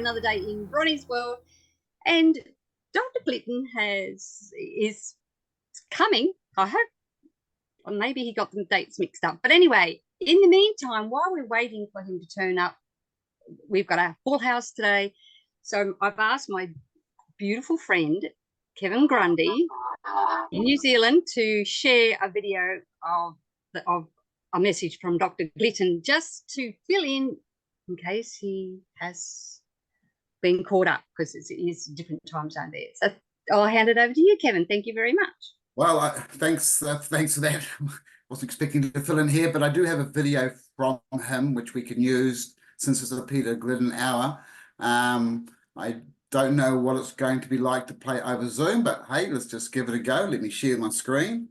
another day in Bronie's world, and Dr. Glidden is coming. I hope, or maybe he got the dates mixed up. But anyway, in the meantime, while we're waiting for him to turn up, we've got a full house today. So I've asked my beautiful friend, Kevin Grundy, in New Zealand, to share a video of a message from Dr. Glidden, just to fill in case he has been caught up, because it is a different time zone there. So I'll hand it over to you, Kevin. Thank you very much. Well, thanks for that. Wasn't expecting to fill in here, but I do have a video from him which we can use since it's a Peter Glidden hour. I don't know what it's going to be like to play over Zoom, but hey, let's just give it a go. Let me share my screen.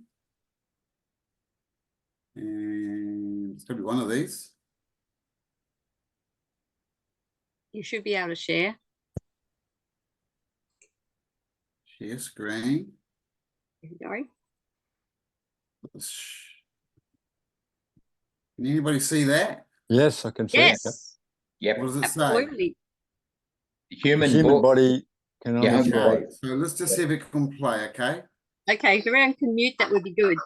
And it's going to be one of these. You should be able to share. Share screen. Here we go. Can anybody see that? Yes, I can see Yes. it. Yep. What does it Absolutely. say? The human Body can Yeah, only okay. show. So let's just see if it can play, okay? Okay, if everyone can mute, that would be good.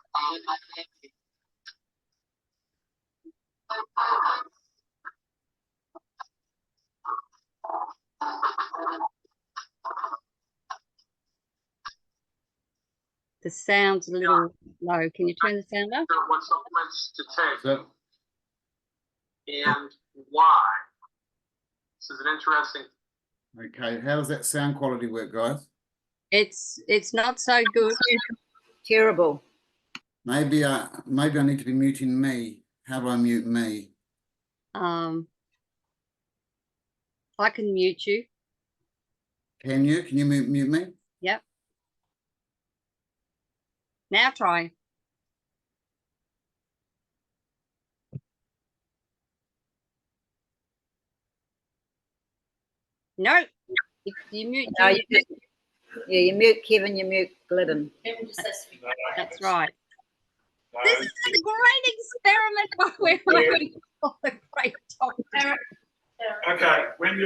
The sound's a little low. Can you turn the sound up? What supplements to take So, and why. This is an interesting. okay, how does that sound quality work, guys? It's not so good. Terrible. Maybe I need to be muting me. How do I mute me? I can mute you. Can you? Can you mute me? Yep. Now try. No. If you mute, No, you just, yeah, you mute Kevin, you mute Glidden. that's right. This is a great experiment while we're waiting for the great doctor. Okay, when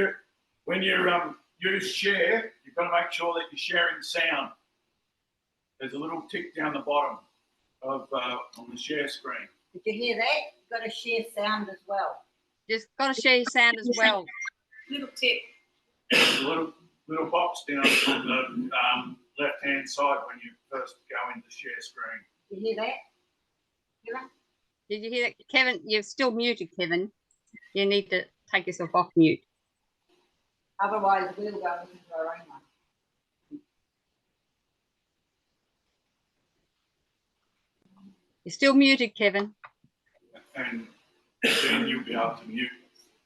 you use share, you've got to make sure that you're sharing sound. There's a little tick down the bottom of on the share screen. Did you hear that? You've got to share sound as well. Just got to share your sound as well. Little tick. There's a little box down on the left-hand side when you first go into share screen. Did you hear that? Kevin? Did you hear that? Kevin, you're still muted, Kevin. You need to take yourself off mute. Otherwise, we'll go into our own one. You're still muted, Kevin. And then you'll be able to mute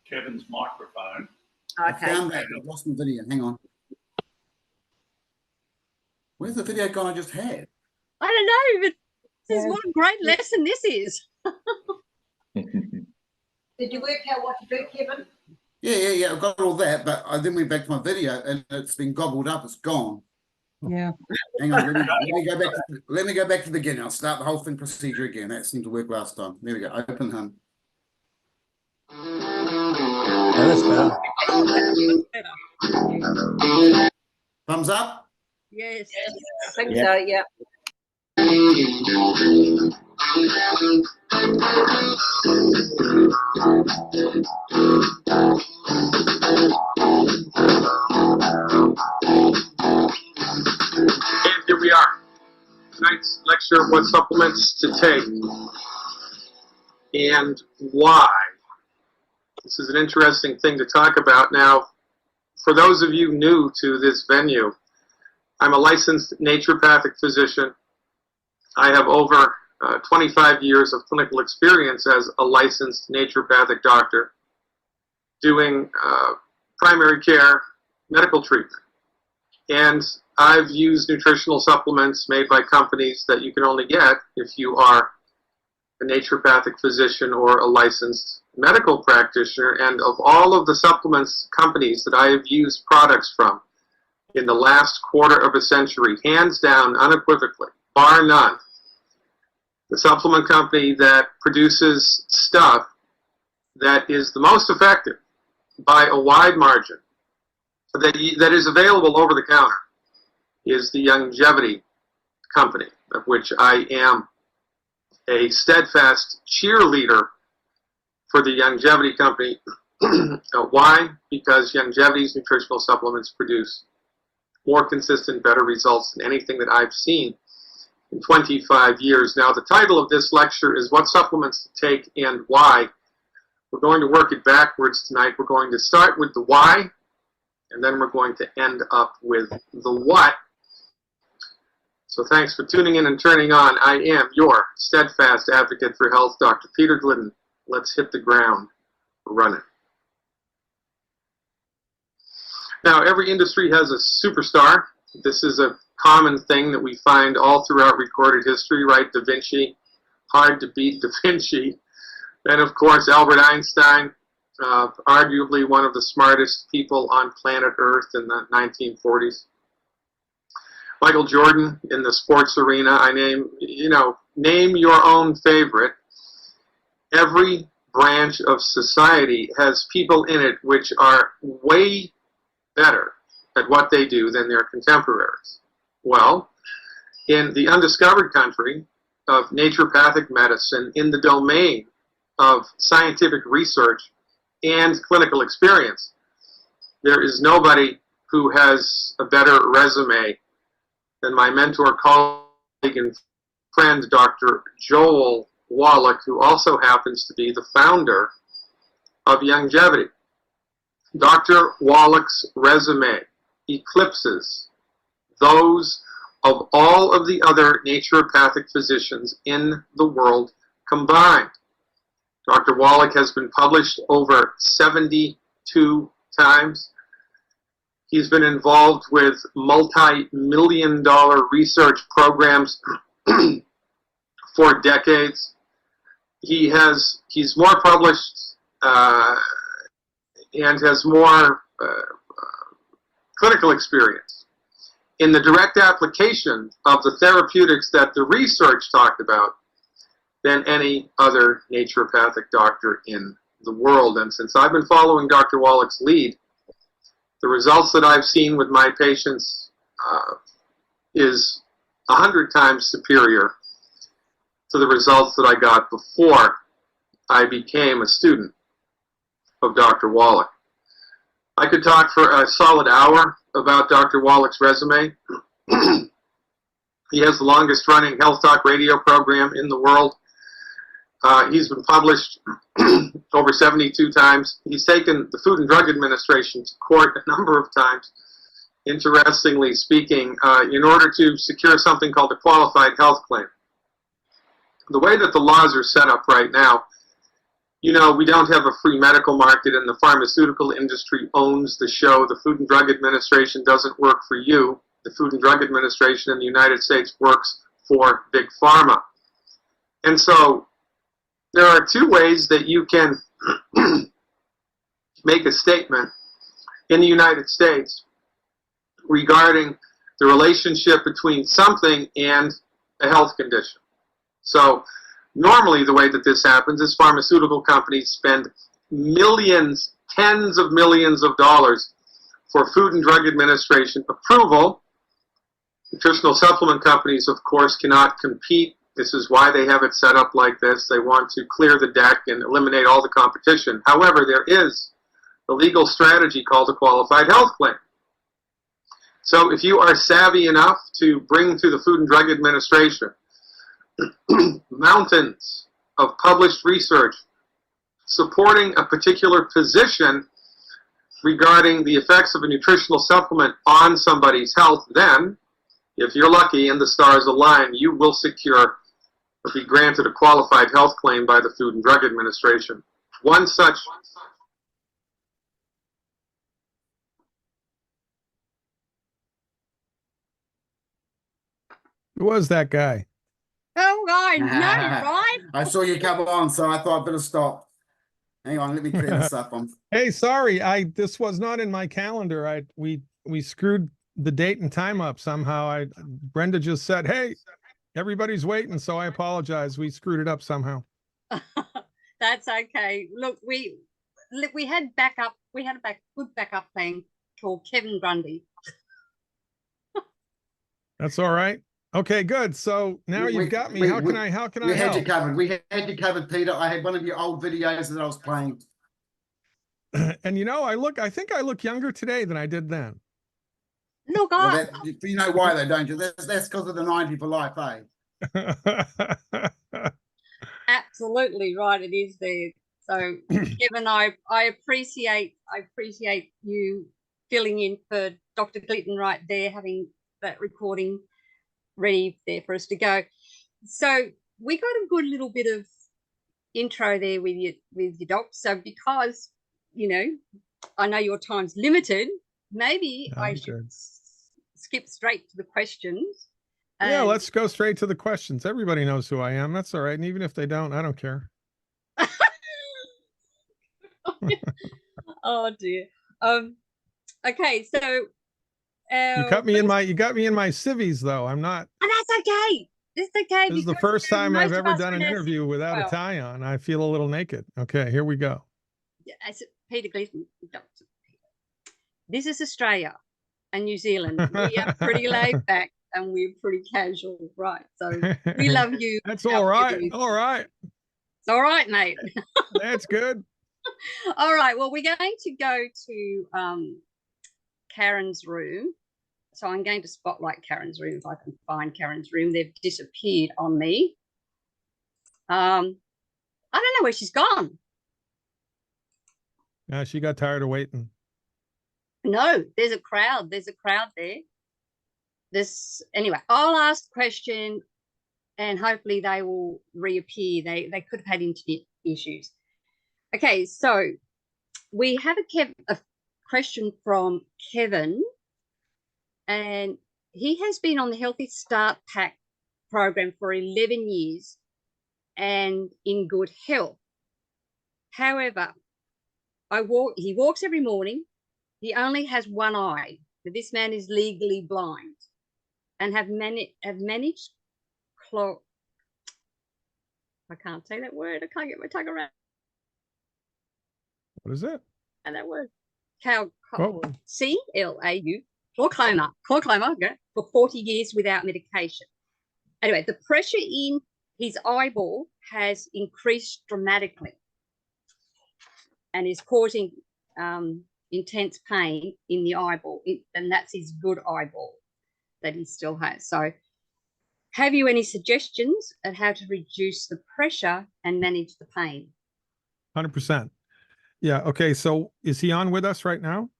Kevin's microphone. I Okay. found that. I've lost my video. Hang on. Where's the video gone I just had? I don't know, but this is what a great lesson this is. Did you work out what to do, Kevin? Yeah. I've got all that, but I then went back to my video and it's been gobbled up. It's gone. Yeah. Hang on. Let me go back. Let me go back to the beginning. I'll start the whole thing procedure again. That seemed to work last time. There we go. Open home. Oh, that's better. Thumbs up. Yes. I think so, yeah. And here we are. Tonight's lecture, what supplements to take and why. This is an interesting thing to talk about. Now, for those of you new to this venue, I'm a licensed naturopathic physician. I have over 25 years of clinical experience as a licensed naturopathic doctor doing primary care medical treatment. And I've used nutritional supplements made by companies that you can only get if you are a naturopathic physician or a licensed medical practitioner. And of all of the supplements companies that I have used products from in the last quarter of a century, hands down, unequivocally, bar none, the supplement company that produces stuff that is the most effective by a wide margin that is available over the counter is the Longevity Company, of which I am a steadfast cheerleader for the Longevity Company. Why? Because Longevity's nutritional supplements produce more consistent, better results than anything that I've seen in 25 years. Now, the title of this lecture is What Supplements to Take and Why. We're going to work it backwards tonight. We're going to start with the why, and then we're going to end up with the what. So thanks for tuning in and turning on. I am your steadfast advocate for health, Dr. Peter Glidden. Let's hit the ground running. Now, every industry has a superstar. This is a common thing that we find all throughout recorded history, right? Da Vinci, hard to beat Da Vinci. Then, of course, Albert Einstein, arguably one of the smartest people on planet Earth in the 1940s. Michael Jordan in the sports arena. I name your own favorite. Every branch of society has people in it which are way better at what they do than their contemporaries. Well, in the undiscovered country of naturopathic medicine, in the domain of scientific research and clinical experience, there is nobody who has a better resume than my mentor, colleague, and friend, Dr. Joel Wallach, who also happens to be the founder of Longevity. Dr. Wallach's resume eclipses those of all of the other naturopathic physicians in the world combined. Dr. Wallach has been published over 72 times. He's been involved with multi-million-dollar research programs for decades. He's more published and has more clinical experience in the direct application of the therapeutics that the research talked about than any other naturopathic doctor in the world. And since I've been following Dr. Wallach's lead, the results that I've seen with my patients is 100 times superior to the results that I got before I became a student of Dr. Wallach. I could talk for a solid hour about Dr. Wallach's resume. He has the longest running health talk radio program in the world. He's been published over 72 times. He's taken the Food and Drug Administration to court a number of times, interestingly speaking, in order to secure something called a qualified health claim. The way that the laws are set up right now, we don't have a free medical market, and the pharmaceutical industry owns the show. The Food and Drug Administration doesn't work for you. The Food and Drug Administration in the United States works for Big Pharma. And so there are two ways that you can make a statement in the United States regarding the relationship between something and a health condition. So normally the way that this happens is pharmaceutical companies spend millions, tens of millions of dollars for Food and Drug Administration approval. Nutritional supplement companies, of course, cannot compete. This is why they have it set up like this. They want to clear the deck and eliminate all the competition. However, there is a legal strategy called a qualified health claim. So if you are savvy enough to bring to the Food and Drug Administration mountains of published research supporting a particular position regarding the effects of a nutritional supplement on somebody's health, then, if you're lucky and the stars align, you will secure or be granted a qualified health claim by the Food and Drug Administration. One such Who was that guy? Oh, I know, right? I saw you come on, so I thought I'd better stop. Hang on, let me clear this up. Hey, sorry, this was not in my calendar. We screwed the date and time up somehow. Brenda just said, "Hey, everybody's waiting," so I apologize. We screwed it up somehow. That's okay. Look, we had backup. We had a good backup plan called Kevin Grundy. That's all right. Okay, good. So now you've got me. How can I We had you help? covered. We had you covered, Peter. I had one of your old videos that I was playing. And you know, I think I look younger today than I did then. Look, Well, that, you know why though, don't you? That's because of the 90 for life, eh? absolutely right. It is there. So, Kevin, I appreciate you filling in for Dr. Glidden right there, having that recording ready there for us to go. So we got a good little bit of intro there with your doc. So because I know your time's limited, maybe I should skip straight to the questions. Yeah, let's go straight to the questions. Everybody knows who I am. That's all right. And even if they don't, I don't care. Oh dear. Okay, so you got me in my civvies though. I'm not. And that's okay. It's okay. This is the first time I've ever done an interview without a tie on. I feel a little naked. Okay, here we go. As Peter Glidden, Dr. Peter. This is Australia and New Zealand. We are pretty laid back and we're pretty casual, right? So we love you. That's all right. All right. It's all right, mate. That's good. All right. Well, we're going to go to Karen's room. So I'm going to spotlight Karen's room if I can find Karen's room. They've disappeared on me. I don't know where she's gone. Yeah, she got tired of waiting. No, there's a crowd. There's a crowd there. Anyway, I'll ask the question and hopefully they will reappear. They could have had internet issues. Okay, so we have a question from Kevin, and he has been on the Healthy Start Pack program for 11 years and in good health. However, he walks every morning. He only has one eye. This man is legally blind and have managed I can't say that word. I can't get my tongue around. What is it? And that word. C-L-A-U. Glaucoma, okay, for 40 years without medication. Anyway, the pressure in his eyeball has increased dramatically and is causing intense pain in the eyeball, and that's his good eyeball that he still has. So have you any suggestions on how to reduce the pressure and manage the pain? 100%. Yeah, okay, so is he on with us right now?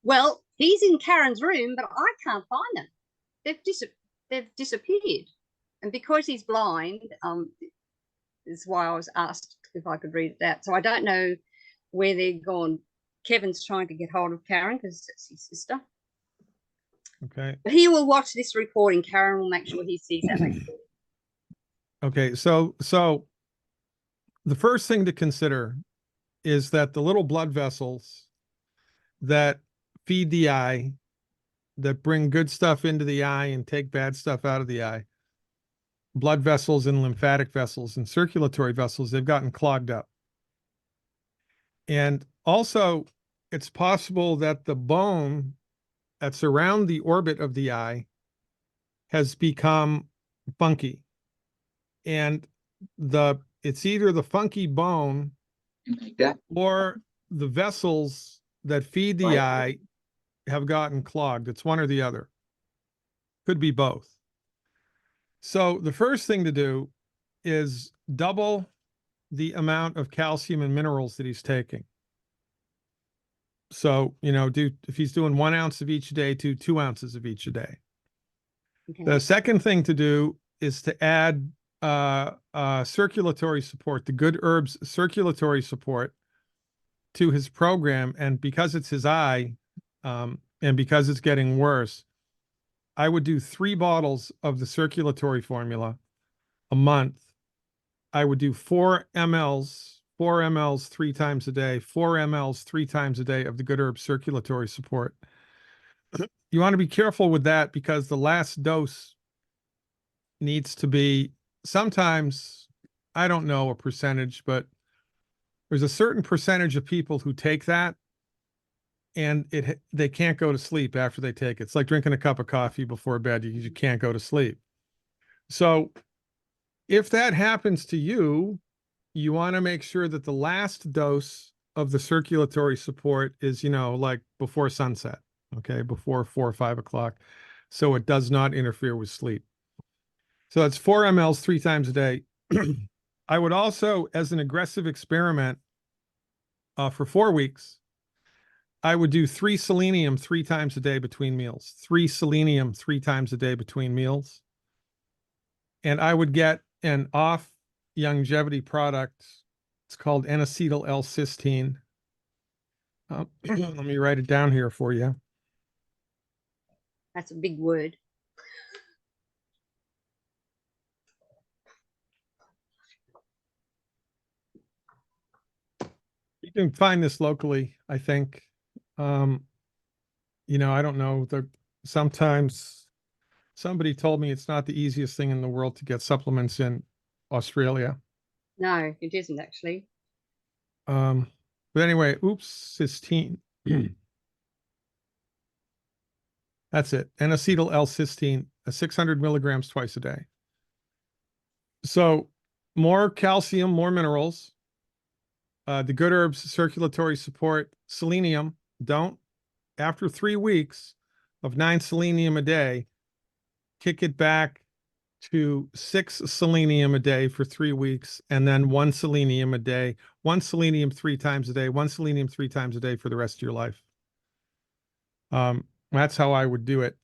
Well, he's in Karen's room, but I can't find them. They've disappeared. And because he's blind, is why I was asked if I could read it out. So I don't know where they're gone. Kevin's trying to get hold of Karen because it's his sister. Okay. But he will watch this recording. Karen will make sure he sees that recording. Okay, so the first thing to consider is that the little blood vessels that feed the eye, that bring good stuff into the eye and take bad stuff out of the eye, blood vessels and lymphatic vessels and circulatory vessels, they've gotten clogged up. And also, it's possible that the bone that's around the orbit of the eye has become funky. And it's either the funky bone or the vessels that feed the eye have gotten clogged. It's one or the other. Could be both. So the first thing to do is double the amount of calcium and minerals that he's taking. So, if he's doing 1 ounce of each a day, to 2 ounces of each a day. Okay. The second thing to do is to add circulatory support, the good herbs circulatory support to his program. And because it's his eye, and because it's getting worse, I would do 3 bottles of the circulatory formula a month. I would do 4 mLs 3 times a day, 4 mLs 3 times a day of the good herb circulatory support. You want to be careful with that because the last dose needs to be sometimes, I don't know a percentage, but there's a certain percentage of people who take that and they can't go to sleep after they take it. It's like drinking a cup of coffee before bed. You can't go to sleep. So if that happens to you, you want to make sure that the last dose of the circulatory support is, like before sunset, okay, before 4 or 5 o'clock, so it does not interfere with sleep. So it's 4 mLs 3 times a day. I would also, as an aggressive experiment, for 4 weeks, I would do 3 selenium 3 times a day between meals. 3 selenium 3 times a day between meals. And I would get an off longevity product. It's called N-acetyl L-cysteine. Let me write it down here for you. That's a big word. You can find this locally, I think. I don't know. Sometimes somebody told me it's not the easiest thing in the world to get supplements in Australia. No, it isn't actually. But anyway, cysteine. That's it. N-acetyl L-cysteine, 600 milligrams twice a day. So more calcium, more minerals. The good herbs, circulatory support, selenium. After 3 weeks of 9 selenium a day, kick it back to 6 selenium a day for 3 weeks, and then 1 selenium a day, 1 selenium 3 times a day, 1 selenium 3 times a day for the rest of your life. That's how I would do it.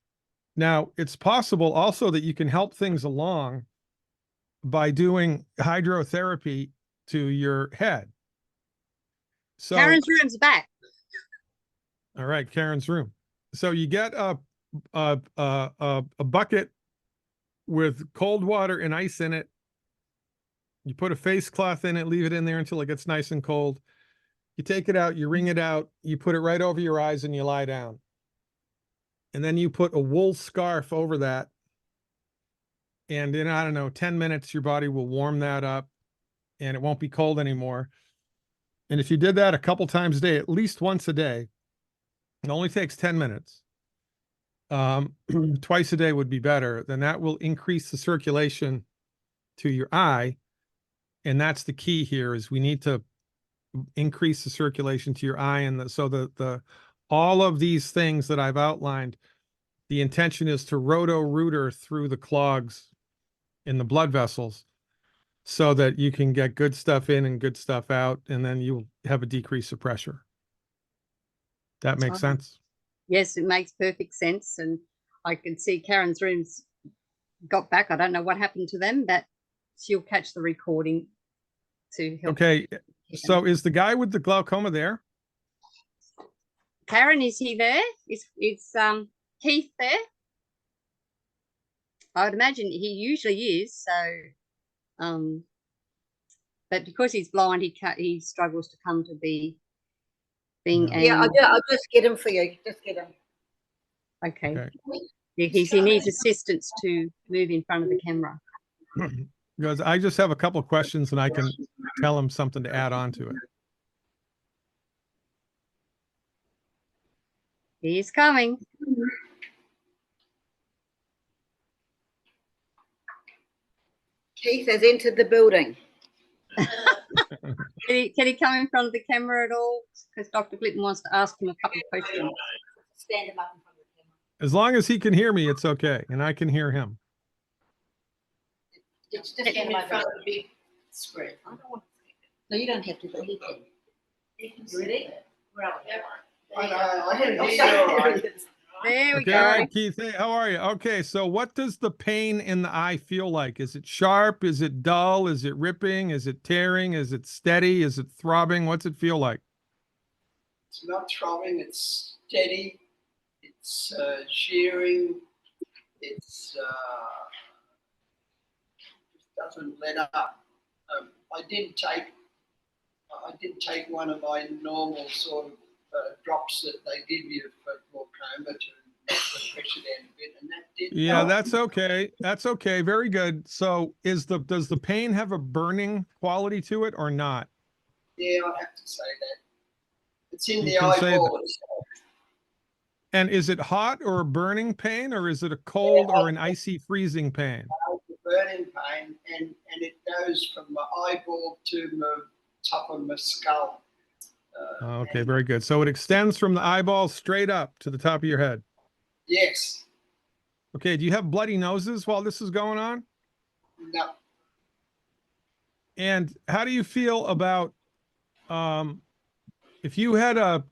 Now, it's possible also that you can help things along by doing hydrotherapy to your head. So Karen's room's back. All right, Karen's room. So you get a bucket with cold water and ice in it. You put a face cloth in it, leave it in there until it gets nice and cold. You take it out, you wring it out, you put it right over your eyes, and you lie down. And then you put a wool scarf over that. And in, I don't know, 10 minutes, your body will warm that up and it won't be cold anymore. And if you did that a couple times a day, at least once a day, it only takes 10 minutes. Twice a day would be better. Then that will increase the circulation to your eye. And that's the key here, is we need to increase the circulation to your eye. And so all of these things that I've outlined, the intention is to roto-rooter through the clogs in the blood vessels so that you can get good stuff in and good stuff out, and then you'll have a decrease of pressure. That makes sense? Yes, it makes perfect sense. And I can see Karen's room's got back. I don't know what happened to them, but she'll catch the recording to help. Okay, so is the guy with the glaucoma there? Karen, is he there? Is Keith there? I would imagine he usually is. So, but because he's blind, he struggles to come to being. Yeah, I'll just get him for you. Just get him. Okay. Yeah, he needs assistance to move in front of the camera. Because I just have a couple of questions and I can tell him something to add on to it. He's coming. Keith has entered the building. Can he come in front of the camera at all? Because Dr. Glidden wants to ask him a couple of questions. Stand him up in front of the camera. As long as he can hear me, it's okay. And I can hear him. Just stand him in front of the big screen. I don't want to. No, you don't have to, but he can. You ready? There we Okay, go. all right, Keith, hey, how are you? Okay, so what does the pain in the eye feel like? Is it sharp? Is it dull? Is it ripping? Is it tearing? Is it steady? Is it throbbing? What's it feel like? It's not throbbing, it's steady, it's shearing, it's just doesn't let up. I did take one of my normal sort of drops that they give you for glaucoma to knock the pressure down a bit, and that did. Yeah, help. that's okay. That's okay. Very good. So does the pain have a burning quality to it or not? Yeah, I'd have to say that. It's in You the can say that. eyeballs. And is it hot or a burning pain, or is it a cold or an icy freezing pain? The burning pain, and it goes from my eyeball to the top of my skull. Okay, and very good. So it extends from the eyeball straight up to the top of your head. Yes. Okay, do you have bloody noses while this is going on? No. And how do you feel about if you had a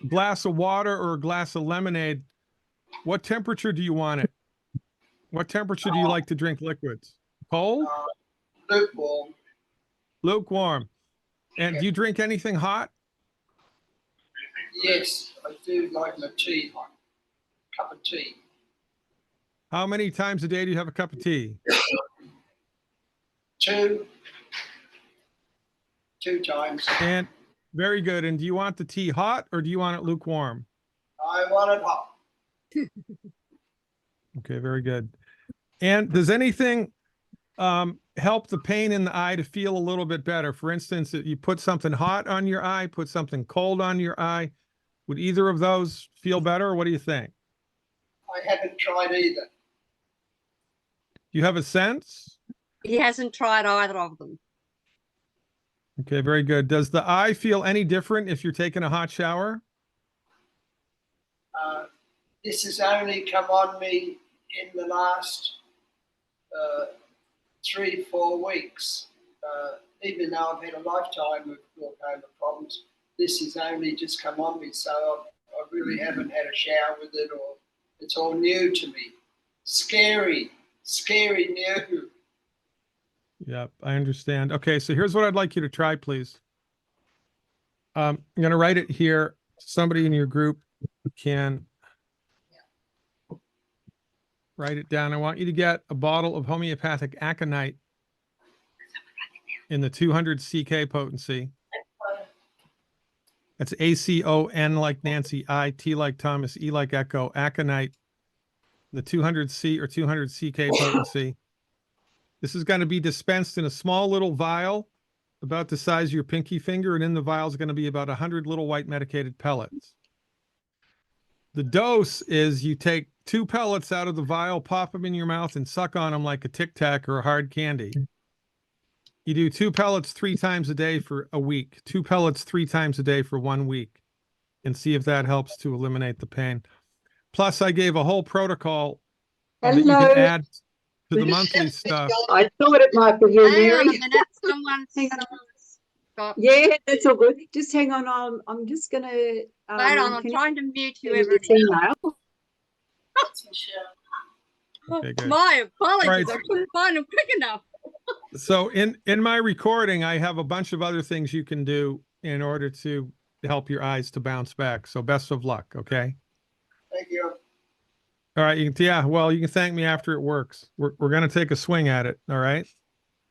glass of water or a glass of lemonade, what temperature do you want it? What temperature do you like to drink liquids? Cold? Lukewarm. Lukewarm. And do you drink anything hot? Yes, I do like my tea hot. Cup of tea. How many times a day do you have a cup of tea? Two times. And very good. And do you want the tea hot or do you want it lukewarm? I want it hot. Okay, very good. And does anything help the pain in the eye to feel a little bit better? For instance, if you put something hot on your eye, put something cold on your eye, would either of those feel better, or what do you think? I haven't tried either. Do you have a sense? He hasn't tried either of them. Okay, very good. Does the eye feel any different if you're taking a hot shower? This has only come on me in the last 3-4 weeks. Even though I've had a lifetime of glaucoma problems, this has only just come on me. So I really haven't had a shower with it, or it's all new to me. Scary new. Yep, I understand. Okay, so here's what I'd like you to try, please. I'm going to write it here. Somebody in your group can write it down. I want you to get a bottle of homeopathic aconite in the 200 CK potency. That's ACON like Nancy, IT like Thomas, E like Echo, aconite, the 200 C or 200 CK potency. This is going to be dispensed in a small little vial about the size of your pinky finger, and in the vial is going to be about 100 little white medicated pellets. The dose is you take 2 pellets out of the vial, pop them in your mouth, and suck on them like a Tic Tac or a hard candy. You do 2 pellets 3 times a day for a week, 2 pellets 3 times a day for 1 week, and see if that helps to eliminate the pain. Plus, I gave a whole protocol that you can add to the monthly stuff. I thought it might be you, Hang on a Mary. minute. Someone's got. Yeah, that's all good. Just hang on. I'm just going to. Wait on. I'm trying to mute whoever. This email. Okay, good. My apologies. Right. I couldn't find them quick enough. So in my recording, I have a bunch of other things you can do in order to help your eyes to bounce back. So best of luck. Okay. Thank you. All right. You can thank me after it works. We're going to take a swing at it. All right.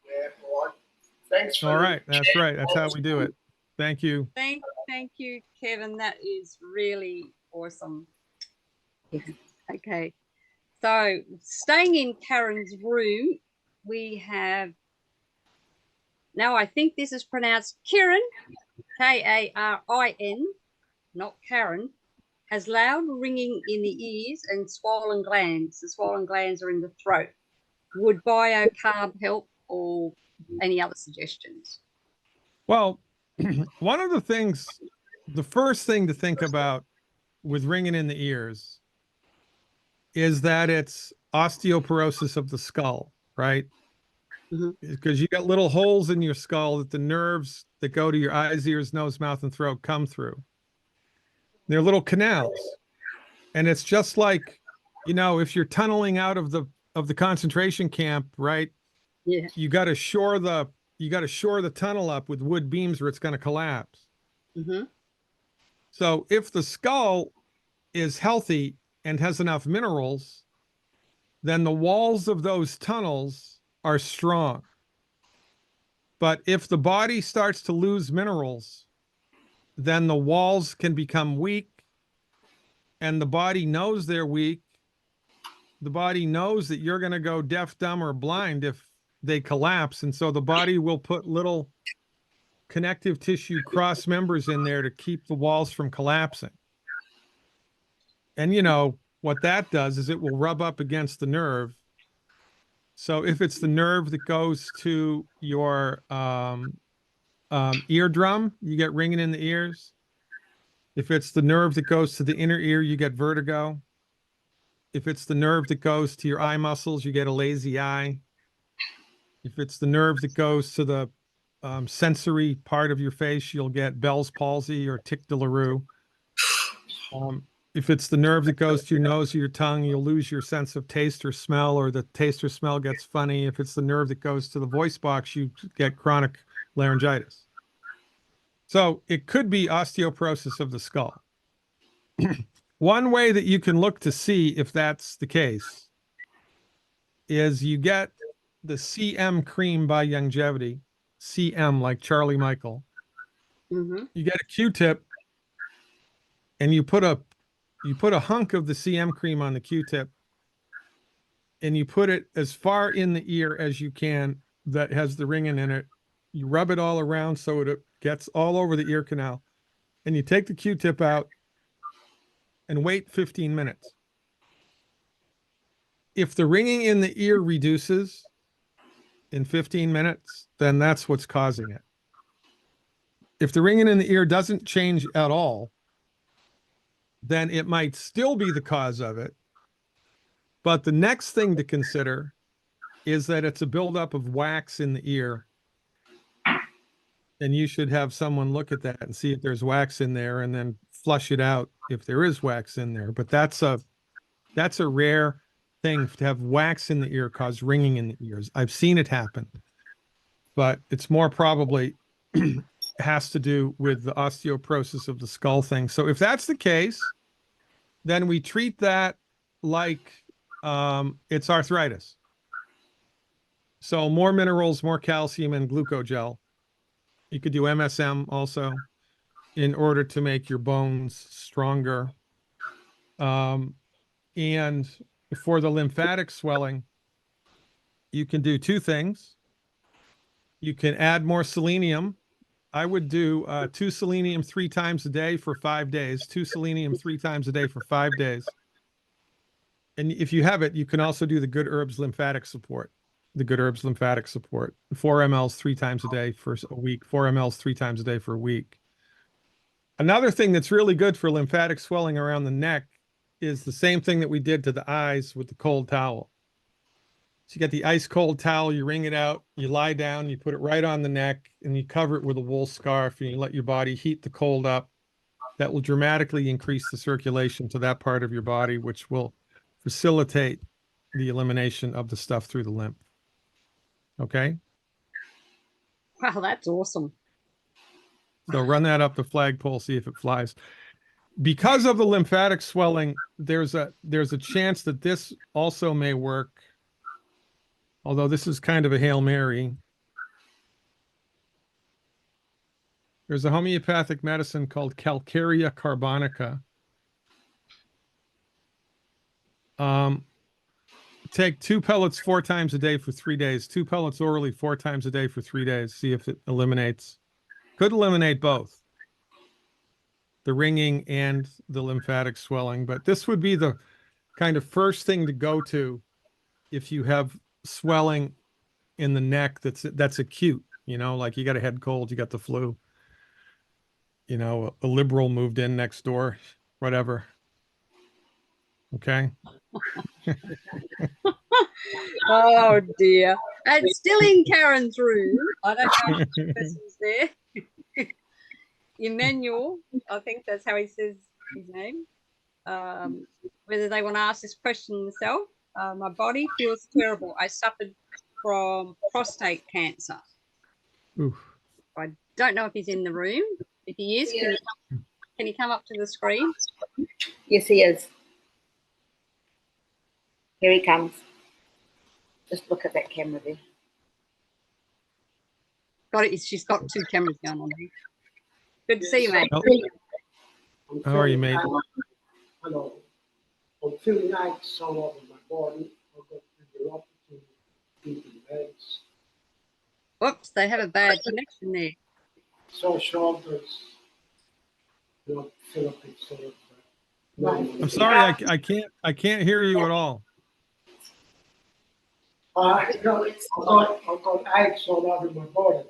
Yeah, well, thanks for All right. That's right. That's how we do it. Thank you. Thank you, Kevin. That is really awesome. Okay. So staying in Karen's room, we have, now I think this is pronounced Kieran, Karin, not Karen, has loud ringing in the ears and swollen glands. The swollen glands are in the throat. Would biocarb help, or any other suggestions? Well, one of the things, the first thing to think about with ringing in the ears is that it's osteoporosis of the skull, right? Because you got little holes in your skull that the nerves that go to your eyes, ears, nose, mouth, and throat come through. They're little canals. And it's just like, if you're tunneling out of the concentration camp, right? Yeah. You got to shore the tunnel up with wood beams or it's going to collapse. So if the skull is healthy and has enough minerals, then the walls of those tunnels are strong. But if the body starts to lose minerals, then the walls can become weak, and the body knows they're weak. The body knows that you're going to go deaf, dumb, or blind if they collapse. And so the body will put little connective tissue cross members in there to keep the walls from collapsing. And you know, what that does is it will rub up against the nerve. So if it's the nerve that goes to your eardrum, you get ringing in the ears. If it's the nerve that goes to the inner ear, you get vertigo. If it's the nerve that goes to your eye muscles, you get a lazy eye. If it's the nerve that goes to the sensory part of your face, you'll get Bell's palsy or tic de la rue. If it's the nerve that goes to your nose or your tongue, you'll lose your sense of taste or smell, or the taste or smell gets funny. If it's the nerve that goes to the voice box, you get chronic laryngitis. So it could be osteoporosis of the skull. One way that you can look to see if that's the case is you get the CM cream by Youngevity, CM like Charlie Michael. Mm-hmm. You get a Q-tip and you put a hunk of the CM cream on the Q-tip and you put it as far in the ear as you can that has the ringing in it. You rub it all around so it gets all over the ear canal, and you take the Q-tip out and wait 15 minutes. If the ringing in the ear reduces in 15 minutes, then that's what's causing it. If the ringing in the ear doesn't change at all, then it might still be the cause of it. But the next thing to consider is that it's a buildup of wax in the ear. And you should have someone look at that and see if there's wax in there and then flush it out if there is wax in there. But that's a rare thing to have wax in the ear cause ringing in the ears. I've seen it happen, but it's more probably has to do with the osteoporosis of the skull thing. So if that's the case, then we treat that like it's arthritis. So more minerals, more calcium, and glucogel. You could do MSM also in order to make your bones stronger. And for the lymphatic swelling, you can do two things. You can add more selenium. I would do 2 selenium 3 times a day for 5 days, 2 selenium 3 times a day for 5 days. And if you have it, you can also do the Good Herbs lymphatic support. The Good Herbs lymphatic support, 4 mLs 3 times a day for a week, 4 mLs 3 times a day for a week. Another thing that's really good for lymphatic swelling around the neck is the same thing that we did to the eyes with the cold towel. So you get the ice cold towel, you wring it out, you lie down, you put it right on the neck, and you cover it with a wool scarf, and you let your body heat the cold up. That will dramatically increase the circulation to that part of your body, which will facilitate the elimination of the stuff through the lymph. Okay? Wow, that's awesome. So run that up the flagpole, see if it flies. Because of the lymphatic swelling, there's a chance that this also may work, although this is kind of a Hail Mary. There's a homeopathic medicine called Calcarea carbonica. Take 2 pellets 4 times a day for 3 days, 2 pellets orally 4 times a day for 3 days. See if it eliminates. Could eliminate both the ringing and the lymphatic swelling, but this would be the kind of first thing to go to if you have swelling in the neck that's acute, you know, like you got a head cold, you got the flu, you know, a liberal moved in next door, whatever. Okay. Oh dear. And still in Karen's room. I don't know if the person's there. Emmanuel, I think that's how he says his name. Whether they want to ask this question themselves. My body feels terrible. I suffered from prostate cancer. Oof. I don't know if he's in the room. If he is, can he come up to the screen? Yes, he is. Here he comes. Just look at that camera there. Got it. She's got 2 cameras going on there. Good to see you, mate. How are you, mate? Hello. I'm feeling aches all over my body. I've got neuropathy, deep legs. Whoops, they have a bad connection there. Sore shoulders. Philippine sort of I'm sorry, I can't hear you at all. I've got aches all over my body.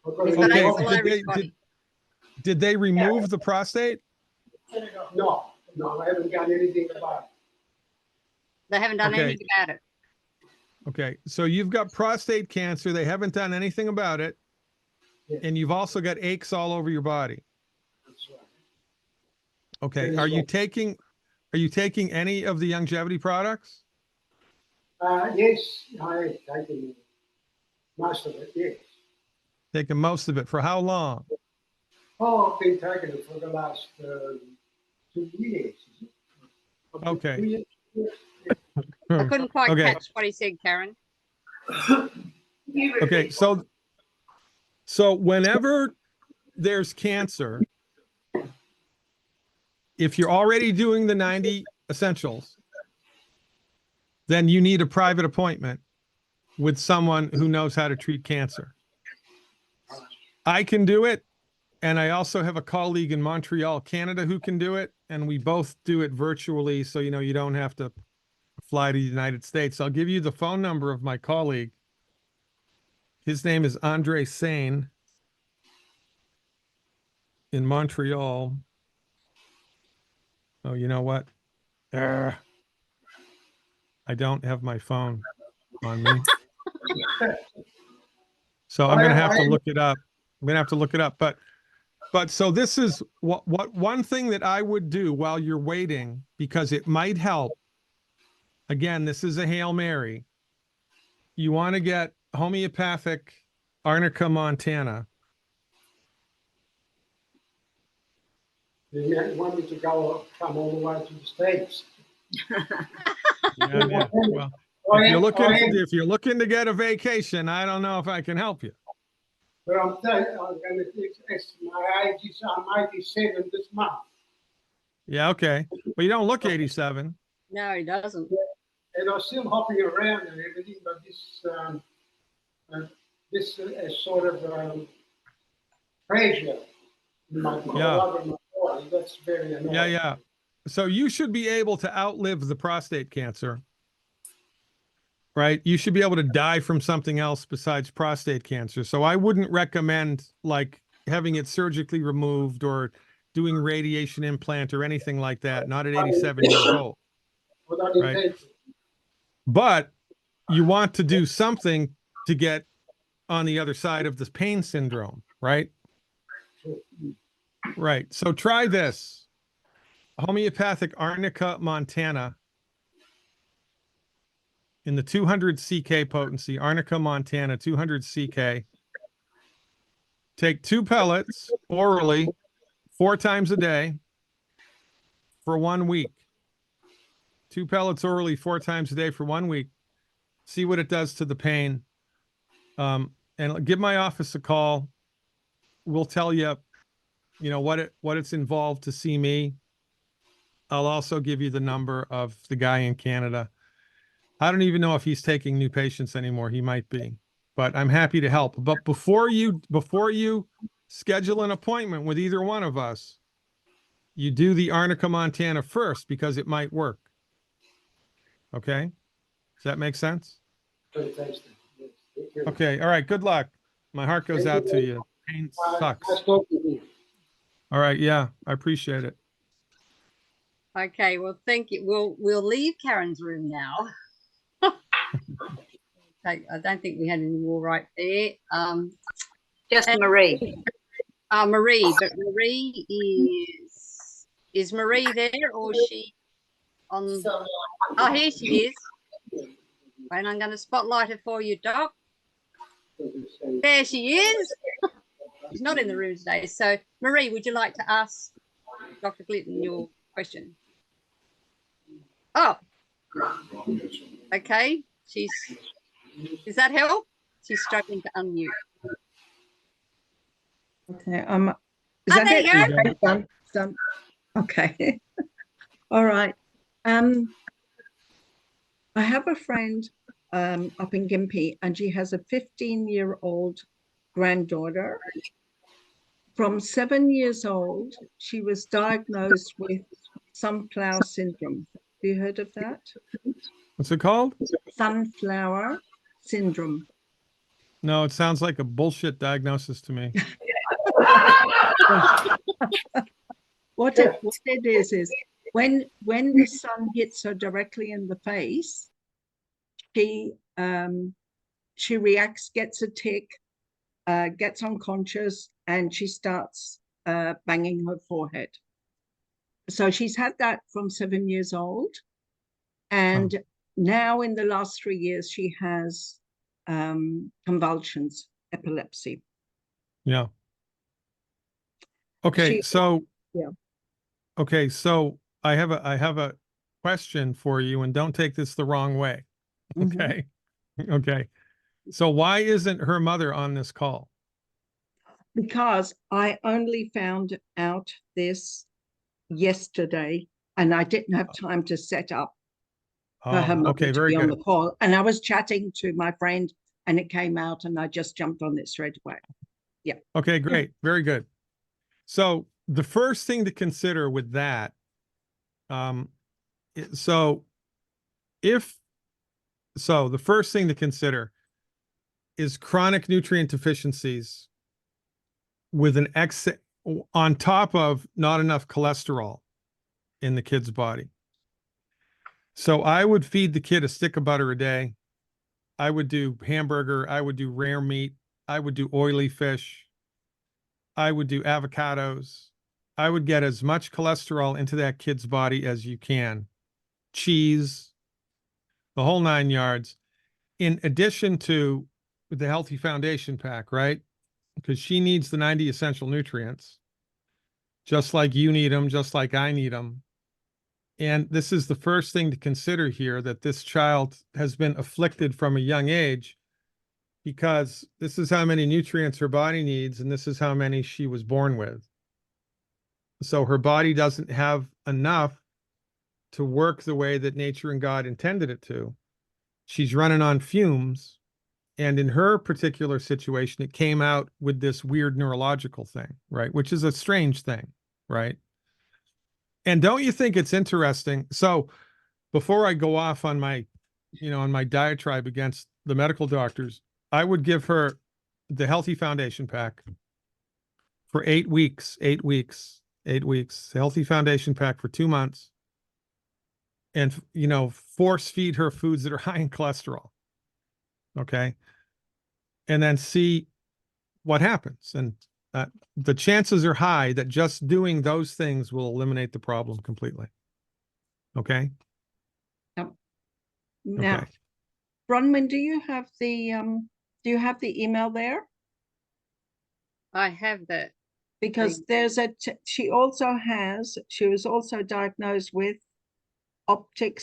He's got Okay, aches all over his body. did they remove the prostate? No, I haven't done anything about it. They haven't done Okay. anything about it. Okay, so you've got prostate cancer. They haven't done anything about it. Yes. And you've also got aches all over your body. That's right. Okay, Yes, are you sir. taking any of the longevity products? Yes, I have taken most of it, yes. Taking most of it. For how long? Oh, I've been taking it for the last 2 years. Okay. 2 years. I couldn't quite Okay. catch what he said, Karen. Okay, so whenever there's cancer, if you're already doing the 90 essentials, then you need a private appointment with someone who knows how to treat cancer. I can do it, and I also have a colleague in Montreal, Canada, who can do it, and we both do it virtually, so you don't have to fly to the United States. I'll give you the phone number of my colleague. His name is Andre Sane in Montreal. Oh, you know what? I don't have my phone on me. So I'm going to have to look it up. But so this is what one thing that I would do while you're waiting, because it might help. Again, this is a Hail Mary. You want to get homeopathic Arnica montana. You want me to come all the way to the States? Yeah. Well, if you're looking to get a vacation, I don't know if I can help you. But I'm telling you, my age is, I'm 87 this month. Yeah, okay. Well, you don't look 87. No, he doesn't. And I'm still hopping around and everything, but this is sort of pressure in my body. That's very annoying. Yeah. So you should be able to outlive the prostate cancer, right? You should be able to die from something else besides prostate cancer. So I wouldn't recommend like having it surgically removed or doing radiation implant or anything like that. Not at 87 years old, right? But you want to do something to get on the other side of this pain syndrome, right? Right. So try this. Homeopathic Arnica montana in the 200 CK potency, Arnica montana 200 CK. Take 2 pellets orally 4 times a day for 1 week. 2 pellets orally 4 times a day for 1 week. See what it does to the pain. And give my office a call. We'll tell you, what it's involved to see me. I'll also give you the number of the guy in Canada. I don't even know if he's taking new patients anymore. He might be, but I'm happy to help. But before you schedule an appointment with either one of us, you do the Arnica montana first because it might work. Okay? Does that make sense? Okay. All right. Good luck. My heart goes out to you. Pain sucks. All right. Yeah, I appreciate it. Okay, well, thank you. We'll leave Karen's room now. Okay, I don't think we had any more right there. Just Marie. Marie, but Marie is Marie there, or is she on? Oh, here she is. And I'm going to spotlight her for you, Doc. There she is. She's not in the room today. So, Marie, would you like to ask Dr. Glidden your question? Oh, okay. Does that help? She's struggling to unmute. Okay. There you go. Done. Okay. All right. I have a friend up in Gympie, and she has a 15-year-old granddaughter, From 7 years old, she was diagnosed with sunflower syndrome. Have you heard of that? What's it called? Sunflower syndrome. No, it sounds like a bullshit diagnosis to me. What it is when the sun hits her directly in the face, she reacts, gets a tic, gets unconscious, and she starts banging her forehead. So she's had that from 7 years old, and now in the last 3 years she has convulsions, epilepsy. Yeah. Okay, yeah. Okay, so I have a question for you, and don't take this the wrong way. Okay. Okay. So why isn't her mother on this call? Because I only found out this yesterday, and I didn't have time to set up for her mother okay, to very be on the good. call. And I was chatting to my friend, and it came out, and I just jumped on it straight away. Yeah. Okay, great. Very good. So the first thing to consider with that, the first thing to consider is chronic nutrient deficiencies with an excess on top of not enough cholesterol in the kid's body. So I would feed the kid a stick of butter a day. I would do hamburger. I would do rare meat. I would do oily fish. I would do avocados. I would get as much cholesterol into that kid's body as you can. Cheese, the whole 9 yards. In addition to the Healthy Foundation Pack, right? Because she needs the 90 essential nutrients, just like you need them, just like I need them. And this is the first thing to consider here, that this child has been afflicted from a young age, because this is how many nutrients her body needs, and this is how many she was born with. So her body doesn't have enough to work the way that nature and God intended it to. She's running on fumes. And in her particular situation, it came out with this weird neurological thing, right? Which is a strange thing, right? And don't you think it's interesting? So before I go off on my, on my diatribe against the medical doctors, I would give her the Healthy Foundation Pack for 8 weeks, 8 weeks, 8 weeks, Healthy Foundation Pack for 2 months. And, force feed her foods that are high in cholesterol. Okay. And then see what happens. And the chances are high that just doing those things will eliminate the problem completely. Okay. Yep. Now, okay. Bronwyn, do you have the email there? I have that. Because there's she was also diagnosed with optic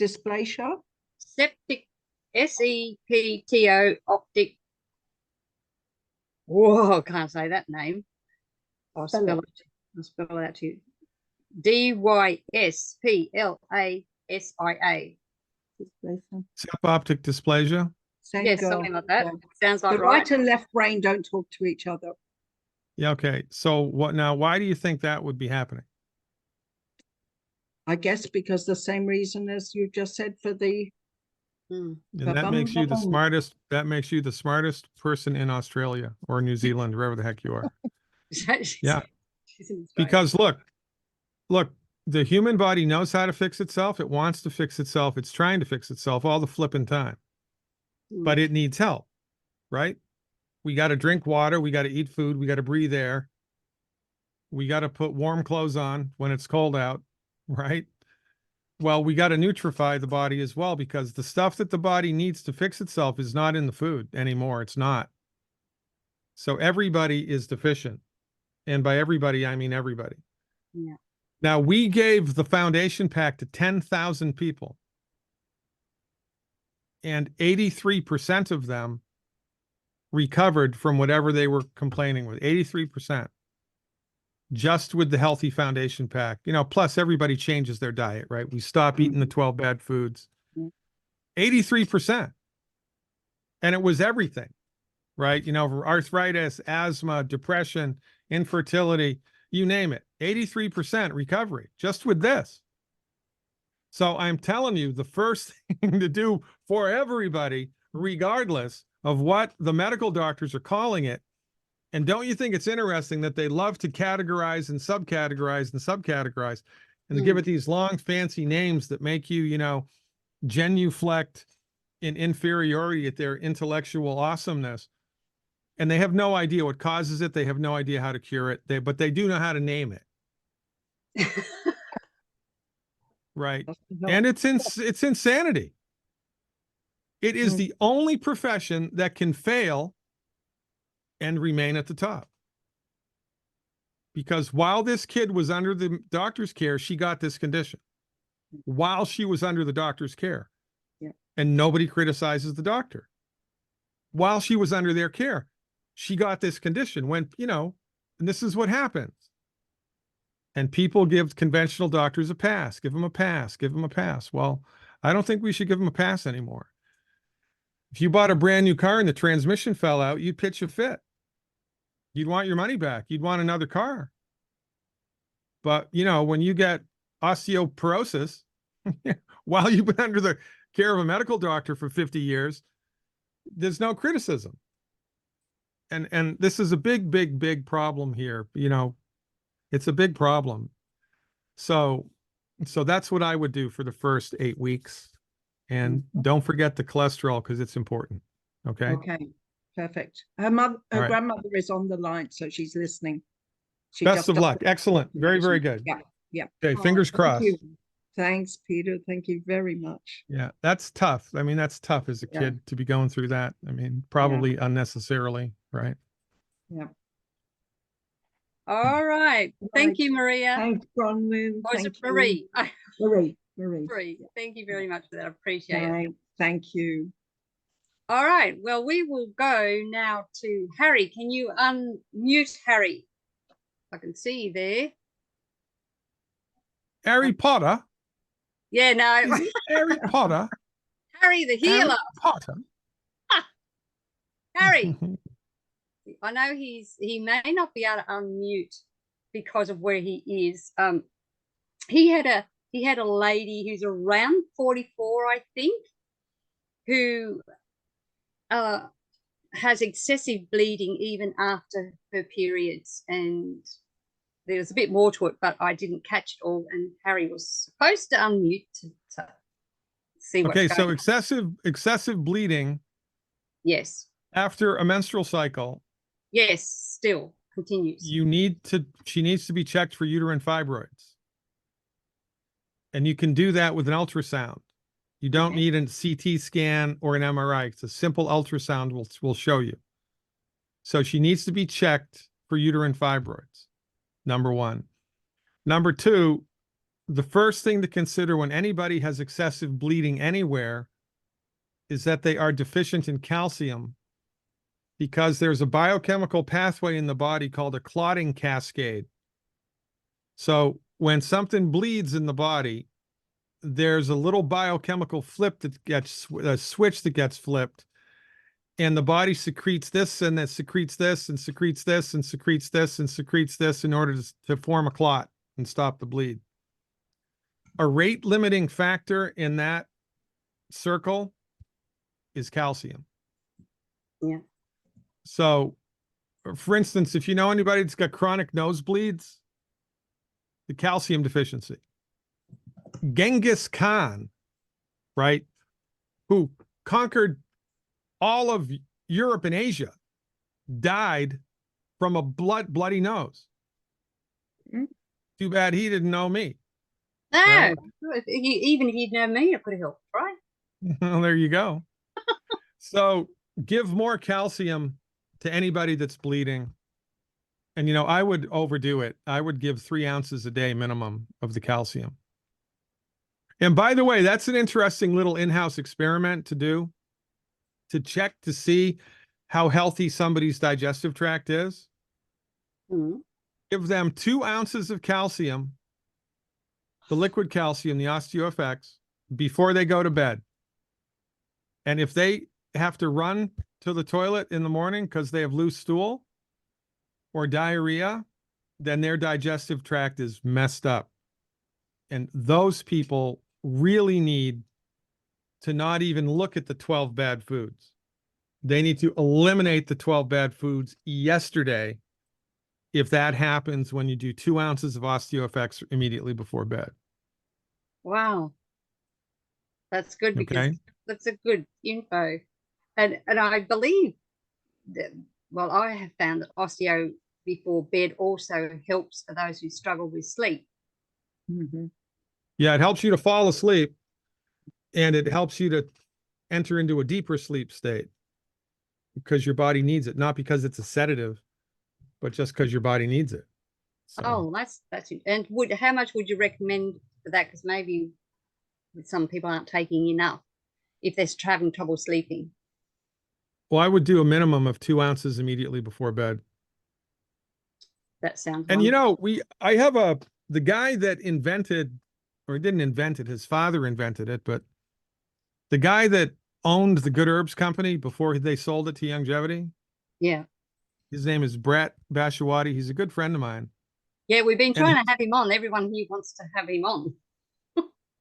dysplasia. Septic, SEPTO optic. Whoa, can't say that name. I'll spell it out to you. DYSPLASIA. Sep optic dysplasia. Yes, something like that. Sounds like the right and left brain don't talk to each other. Yeah. Okay. So why do you think that would be happening? I guess because the same reason as you just said for the. And that makes you the smartest. That makes you the smartest person in Australia or New Zealand, wherever the heck you are. Yeah. Because look, the human body knows how to fix itself. It wants to fix itself. It's trying to fix itself all the flipping time. But it needs help, right? We got to drink water. We got to eat food. We got to breathe air. We got to put warm clothes on when it's cold out, right? Well, we got to nutrify the body as well, because the stuff that the body needs to fix itself is not in the food anymore. It's not. So everybody is deficient. And by everybody, I mean everybody. Yeah. Now, we gave the foundation pack to 10,000 people. And 83% of them recovered from whatever they were complaining with. 83%. Just with the Healthy Foundation Pack. Plus everybody changes their diet, right? We stop eating the 12 bad foods. 83%. And it was everything. right? You know, arthritis, asthma, depression, infertility, you name it, 83% recovery just with this. So I'm telling you, the first thing to do for everybody, regardless of what the medical doctors are calling it, and don't you think it's interesting that they love to categorize and subcategorize and subcategorize, and they give it these long fancy names that make you, you know, genuflect in inferiority at their intellectual awesomeness. And they have no idea what causes it. They have no idea how to cure it. But they do know how to name it. Right. And it's insanity. It is the only profession that can fail and remain at the top. Because while this kid was under the doctor's care, she got this condition. While she was under the doctor's care. Yeah. And nobody criticizes the doctor. While she was under their care, she got this condition when, you know, and this is what happens. And people give conventional doctors a pass, give them a pass, give them a pass. Well, I don't think we should give them a pass anymore. If you bought a brand new car and the transmission fell out, you'd pitch a fit. You'd want your money back. You'd want another car. But, you know, when you get osteoporosis, while you've been under the care of a medical doctor for 50 years, there's no criticism. And this is a big, big, big problem here. You know, it's a big problem. So that's what I would do for the first 8 weeks. And don't forget the cholesterol because it's important. Okay. Okay. Perfect. Her right. grandmother is on the line, so she's listening. She Best just of luck. doesn't- Excellent. Very, very good. Yeah. Yeah. Okay. Fingers Thank crossed. you. Thanks, Peter. Thank you very much. Yeah. That's tough. I mean, that's tough as a Yeah. kid to be going through that. I mean, probably unnecessarily. Right. Yeah. All right. Thank you, Maria. Thanks, Bronwyn. Or is Thank it Marie? you. Marie. Marie. Thank you very much for that. I appreciate it. Thank you. All right. Well, we will go now to Harry. Can you unmute Harry? I can see you there. Harry Potter. Yeah, no. Is it Harry Potter? Harry the healer. Harry Potter. Harry. I know he may not be able to unmute because of where he is. He had a lady who's around 44, I think, who has excessive bleeding even after her periods, and there's a bit more to it, but I didn't catch it all. And Harry was supposed to unmute to see what's Okay, going so on. excessive bleeding. Yes. After a menstrual cycle. Yes, still continues. She needs to be checked for uterine fibroids. And you can do that with an ultrasound. You don't need a CT scan or an MRI. It's a simple ultrasound will show you. So she needs to be checked for uterine fibroids, number one. Number two, the first thing to consider when anybody has excessive bleeding anywhere is that they are deficient in calcium, because there's a biochemical pathway in the body called a clotting cascade. So when something bleeds in the body, there's a little biochemical flip that gets a switch that gets flipped, and the body secretes this and then secretes this and secretes this and secretes this and secretes this in order to form a clot and stop the bleed. A rate limiting factor in that circle is calcium. Yeah. So, for instance, if you know anybody that's got chronic nosebleeds, the calcium deficiency. Genghis Khan, right, who conquered all of Europe and Asia, died from a bloody nose. Too bad he didn't know me. No, Right. even if he'd known me, it could have helped, right? Well, there you go. So give more calcium to anybody that's bleeding. And, you know, I would overdo it. I would give 3 ounces a day minimum of the calcium. And by the way, that's an interesting little in-house experiment to do, to check to see how healthy somebody's digestive tract is. Mm-hmm. Give them 2 ounces of calcium, the liquid calcium, the OsteoFX, before they go to bed. And if they have to run to the toilet in the morning because they have loose stool or diarrhea, then their digestive tract is messed up. And those people really need to not even look at the 12 bad foods. They need to eliminate the 12 bad foods yesterday if that happens when you do 2 ounces of OsteoFX immediately before bed. Wow. That's good because Okay. that's a good info. And I believe that, well, I have found that osteo before bed also helps for those who struggle with sleep. Mhm. Yeah, it helps you to fall asleep and it helps you to enter into a deeper sleep state because your body needs it, not because it's a sedative, but just because your body needs it. So, Oh, that's it. And how much would you recommend for that? Because maybe some people aren't taking enough if they're having trouble sleeping. well, I would do a minimum of 2 ounces immediately before bed. That sounds And you wonderful. know, I have the guy that invented, or he didn't invent it, his father invented it, but the guy that owned the Good Herbs Company before they sold it to Longevity, Yeah. his name is Brett Bashawati. He's a good friend of mine. Yeah, we've been And trying he- to have him on. Everyone here wants to have him on.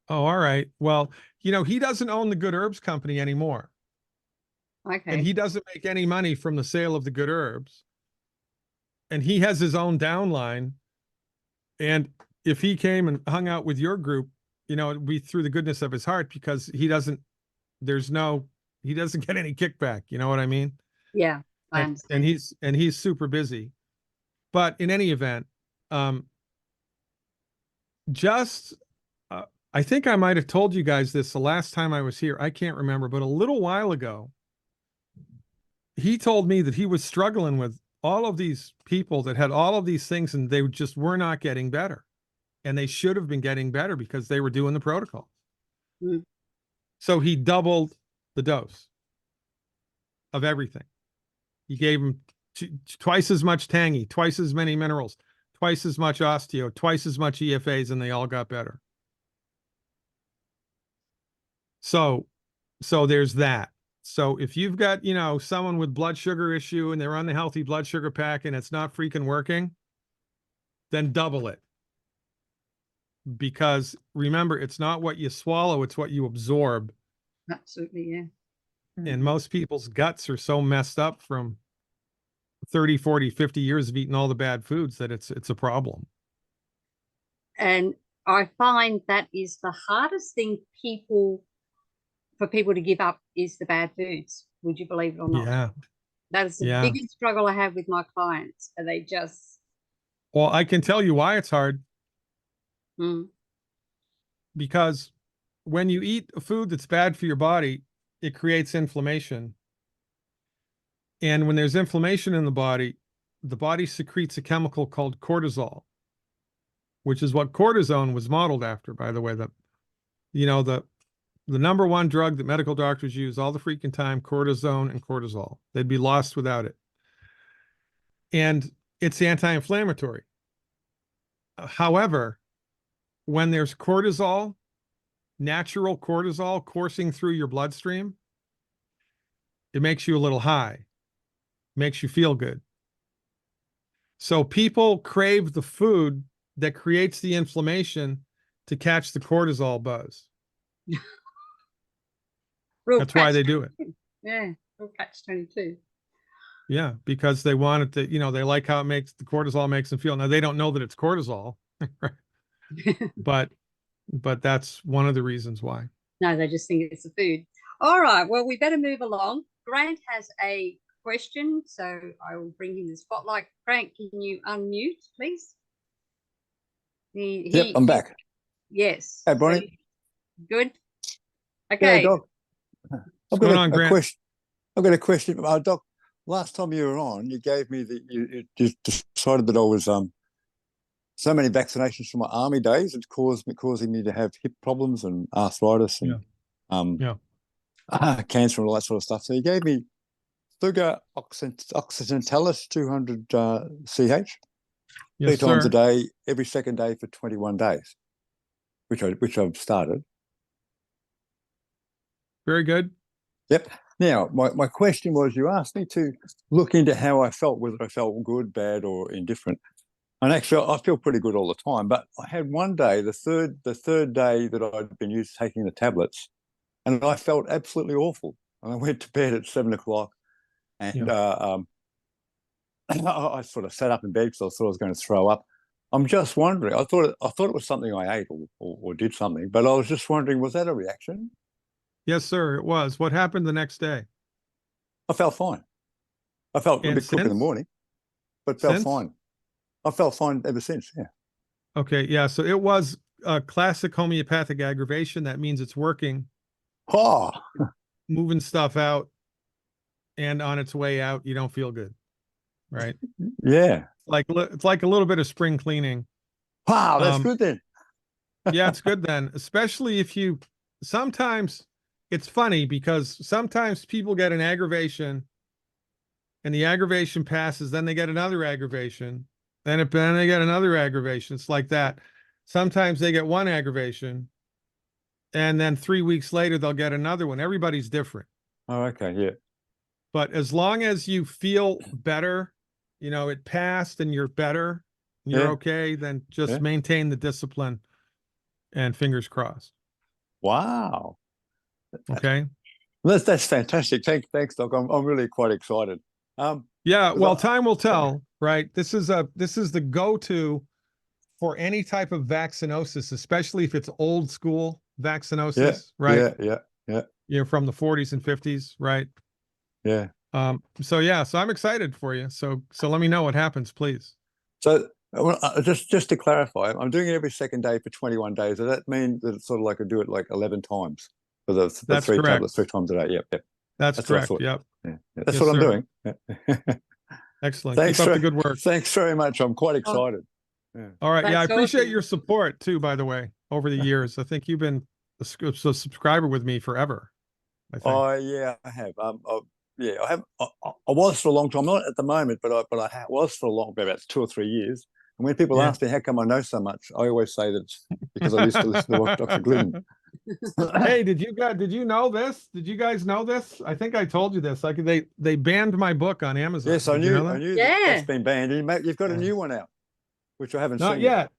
Oh, all right. Well, you know, he doesn't own the Good Herbs Company anymore. And Okay. he doesn't make any money from the sale of the good herbs. And he has his own downline. And if he came and hung out with your group, you know, it'd be through the goodness of his heart because he doesn't get any kickback. You know what I mean? Yeah, I And understand. he's super busy. But in any event, just I think I might have told you guys this the last time I was here. I can't remember, but a little while ago, he told me that he was struggling with all of these people that had all of these things and they just were not getting better. And they should have been getting better because they were doing the protocol. Mm. So he doubled the dose of everything. He gave them twice as much tangy, twice as many minerals, twice as much osteo, twice as much EFAs, and they all got better. So there's that. So if you've got, you know, someone with blood sugar issue and they're on the healthy blood sugar pack and it's not freaking working, then double it. Because remember, it's not what you swallow, it's what you absorb. Absolutely, yeah. And most people's guts are so messed up from 30, 40, 50 years of eating all the bad foods that it's a problem. And I find that is the hardest thing for people to give up is the bad foods. Would you believe it or not? Yeah. That is the biggest struggle I have with my clients. And they just. Well, I can tell you why it's hard. Mm. Because when you eat a food that's bad for your body, it creates inflammation. And when there's inflammation in the body secretes a chemical called cortisol, which is what cortisone was modeled after, by the way. The number one drug that medical doctors use all the freaking time, cortisone and cortisol. They'd be lost without it. And it's anti-inflammatory. However, when there's cortisol, natural cortisol coursing through your bloodstream, it makes you a little high, makes you feel good. So people crave the food that creates the inflammation to catch the cortisol buzz. That's why they do it. Yeah, real catch-22. Yeah, because they want it to, you know, they like how the cortisol makes them feel. Now they don't know that it's cortisol, but that's one of the reasons why. No, they just think it's the food. All right, well, we better move along. Grant has a question, so I will bring him the spotlight. Grant, can you unmute, please? Yep, I'm back. Yes. Hey, Bronie. Good. Okay. Yeah, Doc. I've going got on, a Grant? question. I've got a question. Doc, last time you were on, you gave me you decided that I was so many vaccinations from my army days. It's causing me to have hip problems and arthritis and cancer and all that sort of stuff. So you gave me Thuga Occidentalis 200 CH 3 times a day, every second day for 21 days, which I've started. Very good. Yep. Now, my question was, you asked me to look into how I felt, whether I felt good, bad, or indifferent. And actually, I feel pretty good all the time. But I had one day, the third day that I'd been used to taking the tablets, and I felt absolutely awful. And I went to bed at 7 o'clock, and I sort of sat up in bed because I thought I was going to throw up. I'm just wondering. I thought it was something I ate or did something, but I was just wondering, was that a reaction? Yes, sir, it was. What happened the next day? I felt fine. I felt a bit crook in the morning, but felt fine. I felt fine ever since. Yeah. Okay. Yeah. So it was a classic homeopathic aggravation. That means it's working. Oh, moving stuff out, and on its way out, you don't feel good. Right. Yeah. It's like a little bit of spring cleaning. Wow, that's good then. Yeah, it's good then, especially if you, sometimes it's funny because sometimes people get an aggravation and the aggravation passes, then they get another aggravation, then they get another aggravation. It's like that. Sometimes they get one aggravation and then 3 weeks later they'll get another one. Everybody's different. Oh, okay. Yeah. But as long as you feel better, you know, it passed and you're better, and you're okay, then just maintain the discipline and fingers crossed. Wow. Okay. That's fantastic. Thanks, Doc. I'm really quite excited. Yeah, well, time will tell, right? This is the go-to for any type of vaccinosis, especially if it's old school vaccinosis, right? Yeah. You know, from the 40s and 50s, right? Yeah. So I'm excited for you. So let me know what happens, please. So just to clarify, I'm doing it every second day for 21 days. Does that mean that it's sort of like I do it like 11 times for the three tablets 3 times a day? Yep. That's correct. Yep. Yeah. That's what I'm doing. Yeah. Excellent. Keep up the good work. Thanks very much. I'm quite excited. Yeah. All right. Yeah, I appreciate awesome. your support too, by the way, over the years. I think you've been a subscriber with me forever. I think. Oh, yeah, I have. I have. I was for a long time, not at the moment, but I was for about 2 or 3 years. And when people ask me how come I know so much, I always say that it's because I used to listen to Dr. Glidden. Hey, did you know this? Did you guys know this? I think I told you this. Like they banned my book on Amazon. Yes, I knew. I knew that's been banned. You've got a new one out, which I haven't seen. Not yet.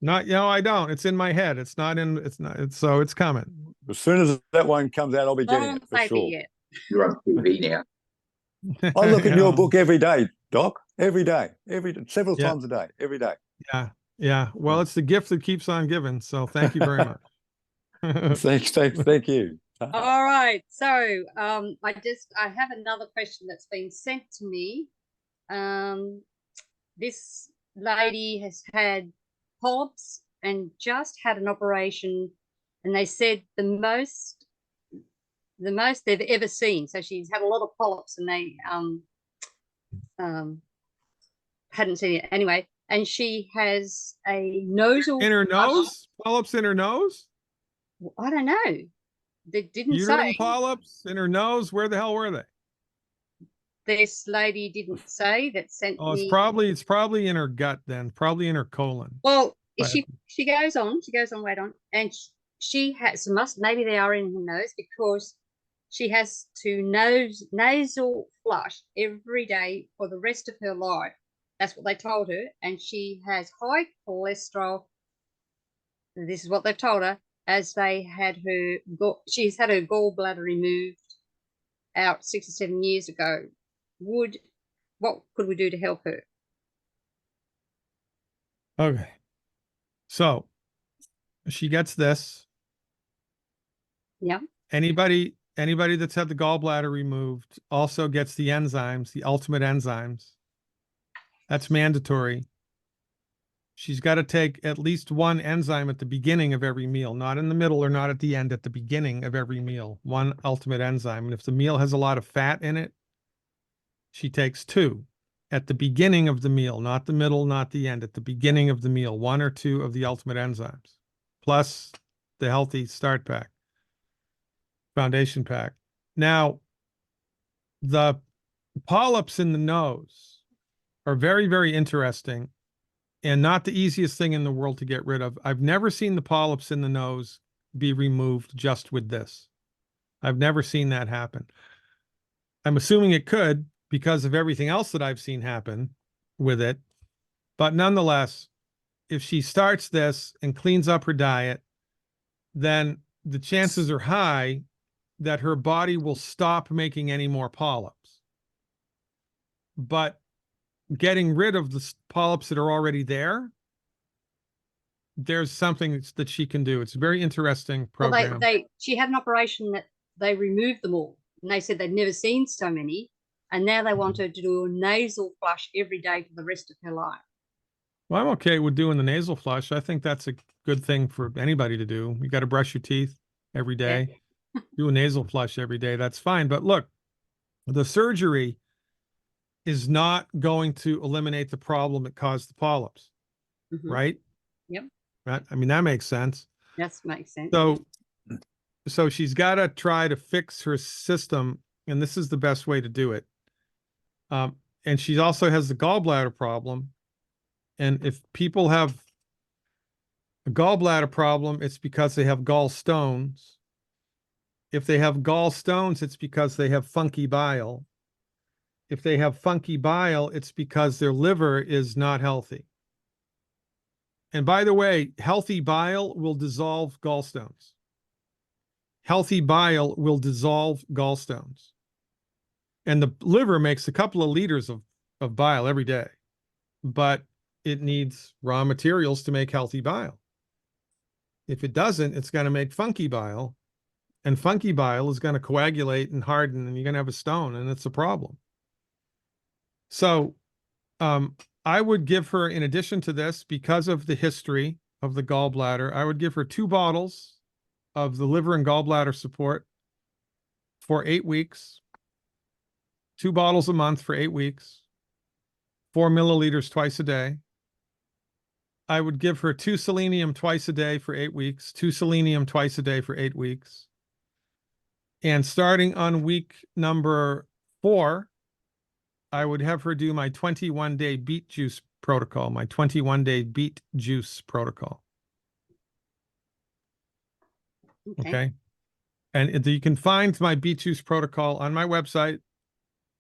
No, I don't. It's in my head. It's coming. As soon as that one comes out, I'll be getting it for sure. You're on TV now. I look at your book every day, Doc. Every day, several times a day, every day. Yeah. Well, it's the gift that keeps on giving. So thank you very much. Thank you. All right. So I have another question that's been sent to me. This lady has had polyps and just had an operation, and they said the most they've ever seen. So she's had a lot of polyps, and they hadn't seen it anyway. And she has a nasal in her nose, polyps in her nose. I don't know. They didn't uterine say. Polyps in her nose. Where the hell were they? This lady didn't say. That sent me. It's probably in her gut then. Probably in her colon. Well, she goes on. Wait on, and she has maybe they are in her nose because she has to nasal flush every day for the rest of her life. That's what they told her, and she has high cholesterol. This is what they've told her. As they had she's had her gallbladder removed out 6 or 7 years ago. What could we do to help her? Okay. So she gets this. Yeah. Anybody that's had the gallbladder removed also gets the enzymes, the ultimate enzymes. That's mandatory. She's got to take at least one enzyme at the beginning of every meal, not in the middle or not at the end, at the beginning of every meal, one ultimate enzyme. And if the meal has a lot of fat in it, she takes 2 at the beginning of the meal, not the middle, not the end, at the beginning of the meal, 1 or 2 of the ultimate enzymes, plus the healthy start pack, foundation pack. Now, the polyps in the nose are very, very interesting and not the easiest thing in the world to get rid of. I've never seen the polyps in the nose be removed just with this. I've never seen that happen. I'm assuming it could because of everything else that I've seen happen with it. But nonetheless, if she starts this and cleans up her diet, then the chances are high that her body will stop making any more polyps. But getting rid of the polyps that are already there, there's something that she can do. It's a very interesting program. Well, she had an operation that they removed them all, and they said they'd never seen so many, and now they want her to do a nasal flush every day for the rest of her life. Well, I'm okay with doing the nasal flush. I think that's a good thing for anybody to do. You got to brush your teeth every day. Yeah. Do a nasal flush every day. That's fine. But look, the surgery is not going to eliminate the problem that caused the polyps, right? Yep. Right. I mean, that makes sense. That makes sense. So she's got to try to fix her system, and this is the best way to do it. And she also has the gallbladder problem. And if people have a gallbladder problem, it's because they have gallstones. If they have gallstones, it's because they have funky bile. If they have funky bile, it's because their liver is not healthy. And by the way, healthy bile will dissolve gallstones. Healthy bile will dissolve gallstones. And the liver makes a couple of liters of bile every day, but it needs raw materials to make healthy bile. If it doesn't, it's going to make funky bile, and funky bile is going to coagulate and harden, and you're going to have a stone, and it's a problem. So I would give her, in addition to this, because of the history of the gallbladder, I would give her 2 bottles of the liver and gallbladder support for 8 weeks, 2 bottles a month for 8 weeks, 4 milliliters twice a day. I would give her 2 selenium twice a day for 8 weeks, 2 selenium twice a day for 8 weeks. And starting on week number 4, I would have her do my 21-day beet juice protocol, my 21-day beet juice protocol. Okay. And you can find my beet juice protocol on my website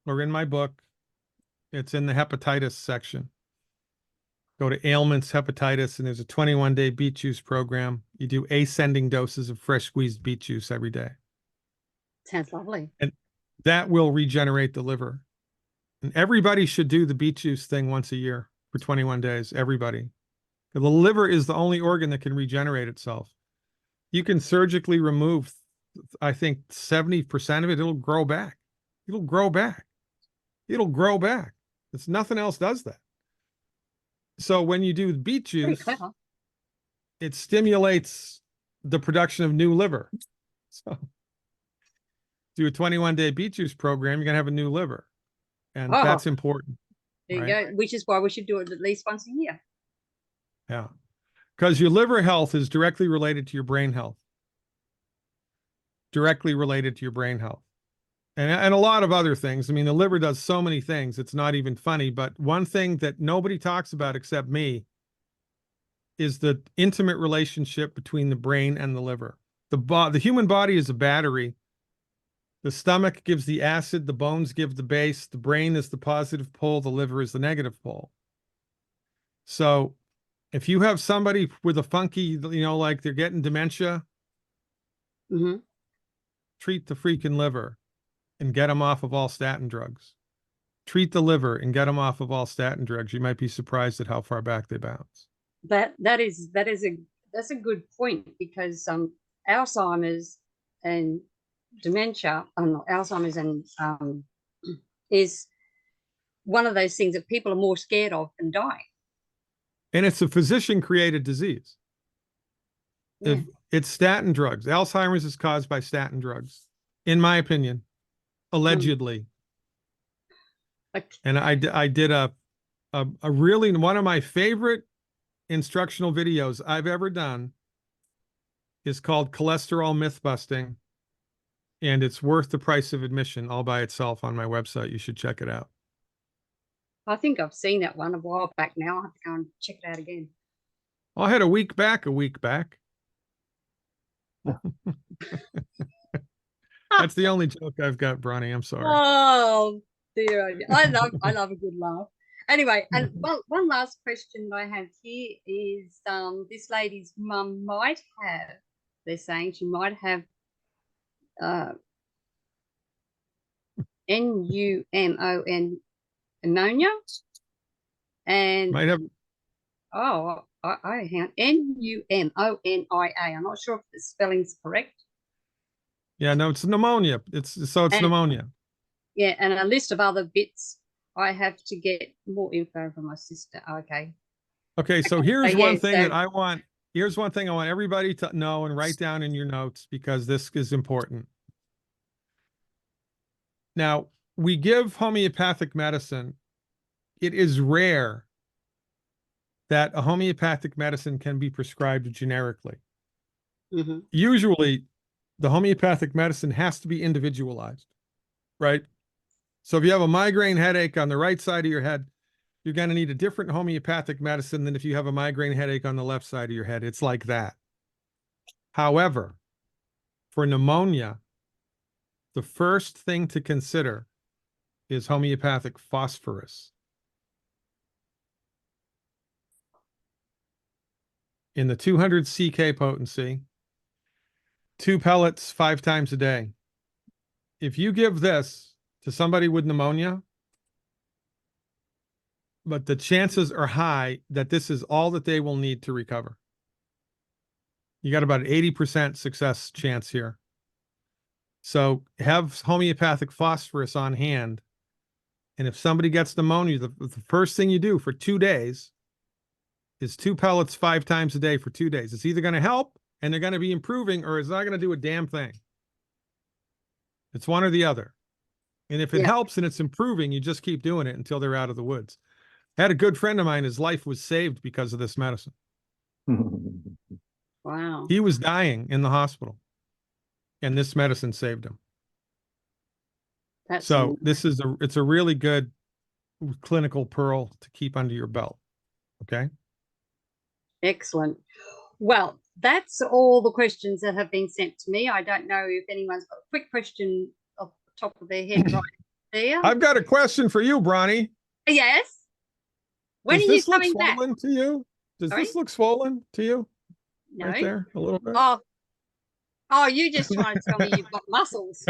or in my book. It's in the hepatitis section. Go to ailments, hepatitis, and there's a 21-day beet juice program. You do ascending doses of fresh squeezed beet juice every day. Sounds lovely. And that will regenerate the liver. And everybody should do the beet juice thing once a year for 21 days. Everybody. The liver is the only organ that can regenerate itself. You can surgically remove, I think, 70% of it. It'll grow back. It'll grow back. It'll grow back. It's nothing else does that. So when you do beet juice, it stimulates the production of new liver. So do a 21-day beet juice program, you're going to have a new liver. And that's important. There you go, which is why we should do it at least once a year. Yeah. Because your liver health is directly related to your brain health. Directly related to your brain health. And a lot of other things. I mean, the liver does so many things, it's not even funny. But one thing that nobody talks about except me is the intimate relationship between the brain and the liver. The human body is a battery. The stomach gives the acid, the bones give the base, the brain is the positive pole, the liver is the negative pole. So if you have somebody with a funky, like they're getting dementia, treat the freaking liver and get them off of all statin drugs. Treat the liver and get them off of all statin drugs. You might be surprised at how far back they bounce. That's a good point, because Alzheimer's and dementia, Alzheimer's and is one of those things that people are more scared of than dying. And it's a physician-created disease. Yeah. It's statin drugs. Alzheimer's is caused by statin drugs, in my opinion, allegedly. And I did a really, one of my favorite instructional videos I've ever done is called Cholesterol Myth Busting. And it's worth the price of admission all by itself on my website. You should check it out. I think I've seen that one a while back now. I'll have to go and check it out again. I had a week back. That's the only joke I've got, Bronie. I'm sorry. Oh dear, I love a good laugh. Anyway, and one last question I have here is this lady's mum might have, they're saying she might have NUMON pneumonia, and Might have. oh, I have NUMONIA. I'm not sure if the spelling's correct. Yeah, no, it's pneumonia. It's pneumonia. Yeah, and a list of other bits. I have to get more info from my sister. Okay. Okay, so Okay, here's so one yeah, thing so- that I want. Here's one thing I want everybody to know and write down in your notes, because this is important. Now, we give homeopathic medicine. It is rare that a homeopathic medicine can be prescribed generically. Mhm. Usually, the homeopathic medicine has to be individualized, right? So if you have a migraine headache on the right side of your head, you're going to need a different homeopathic medicine than if you have a migraine headache on the left side of your head. It's like that. However, for pneumonia, the first thing to consider is homeopathic phosphorus. In the 200 CK potency, 2 pellets 5 times a day. If you give this to somebody with pneumonia, but the chances are high that this is all that they will need to recover. You got about an 80% success chance here. So have homeopathic phosphorus on hand. And if somebody gets pneumonia, the first thing you do for 2 days is 2 pellets 5 times a day for 2 days. It's either going to help and they're going to be improving, or it's not going to do a damn thing. It's one or the other. And if it helps and it's improving, you just keep doing it until they're out of the woods. I had a good friend of mine, his life was saved because of this medicine. Wow. He was dying in the hospital, and this medicine saved him. That's So this is it's a really good clinical pearl to keep under your belt. Okay. excellent. Well, that's all the questions that have been sent to me. I don't know if anyone's got a quick question off the top of their head right there. I've got a question for you, Bronie. Yes. When Does are you this look coming back? swollen to you? Does Sorry? this look swollen to you? No. Right there, a little bit. Oh, you just trying to tell me you've got muscles.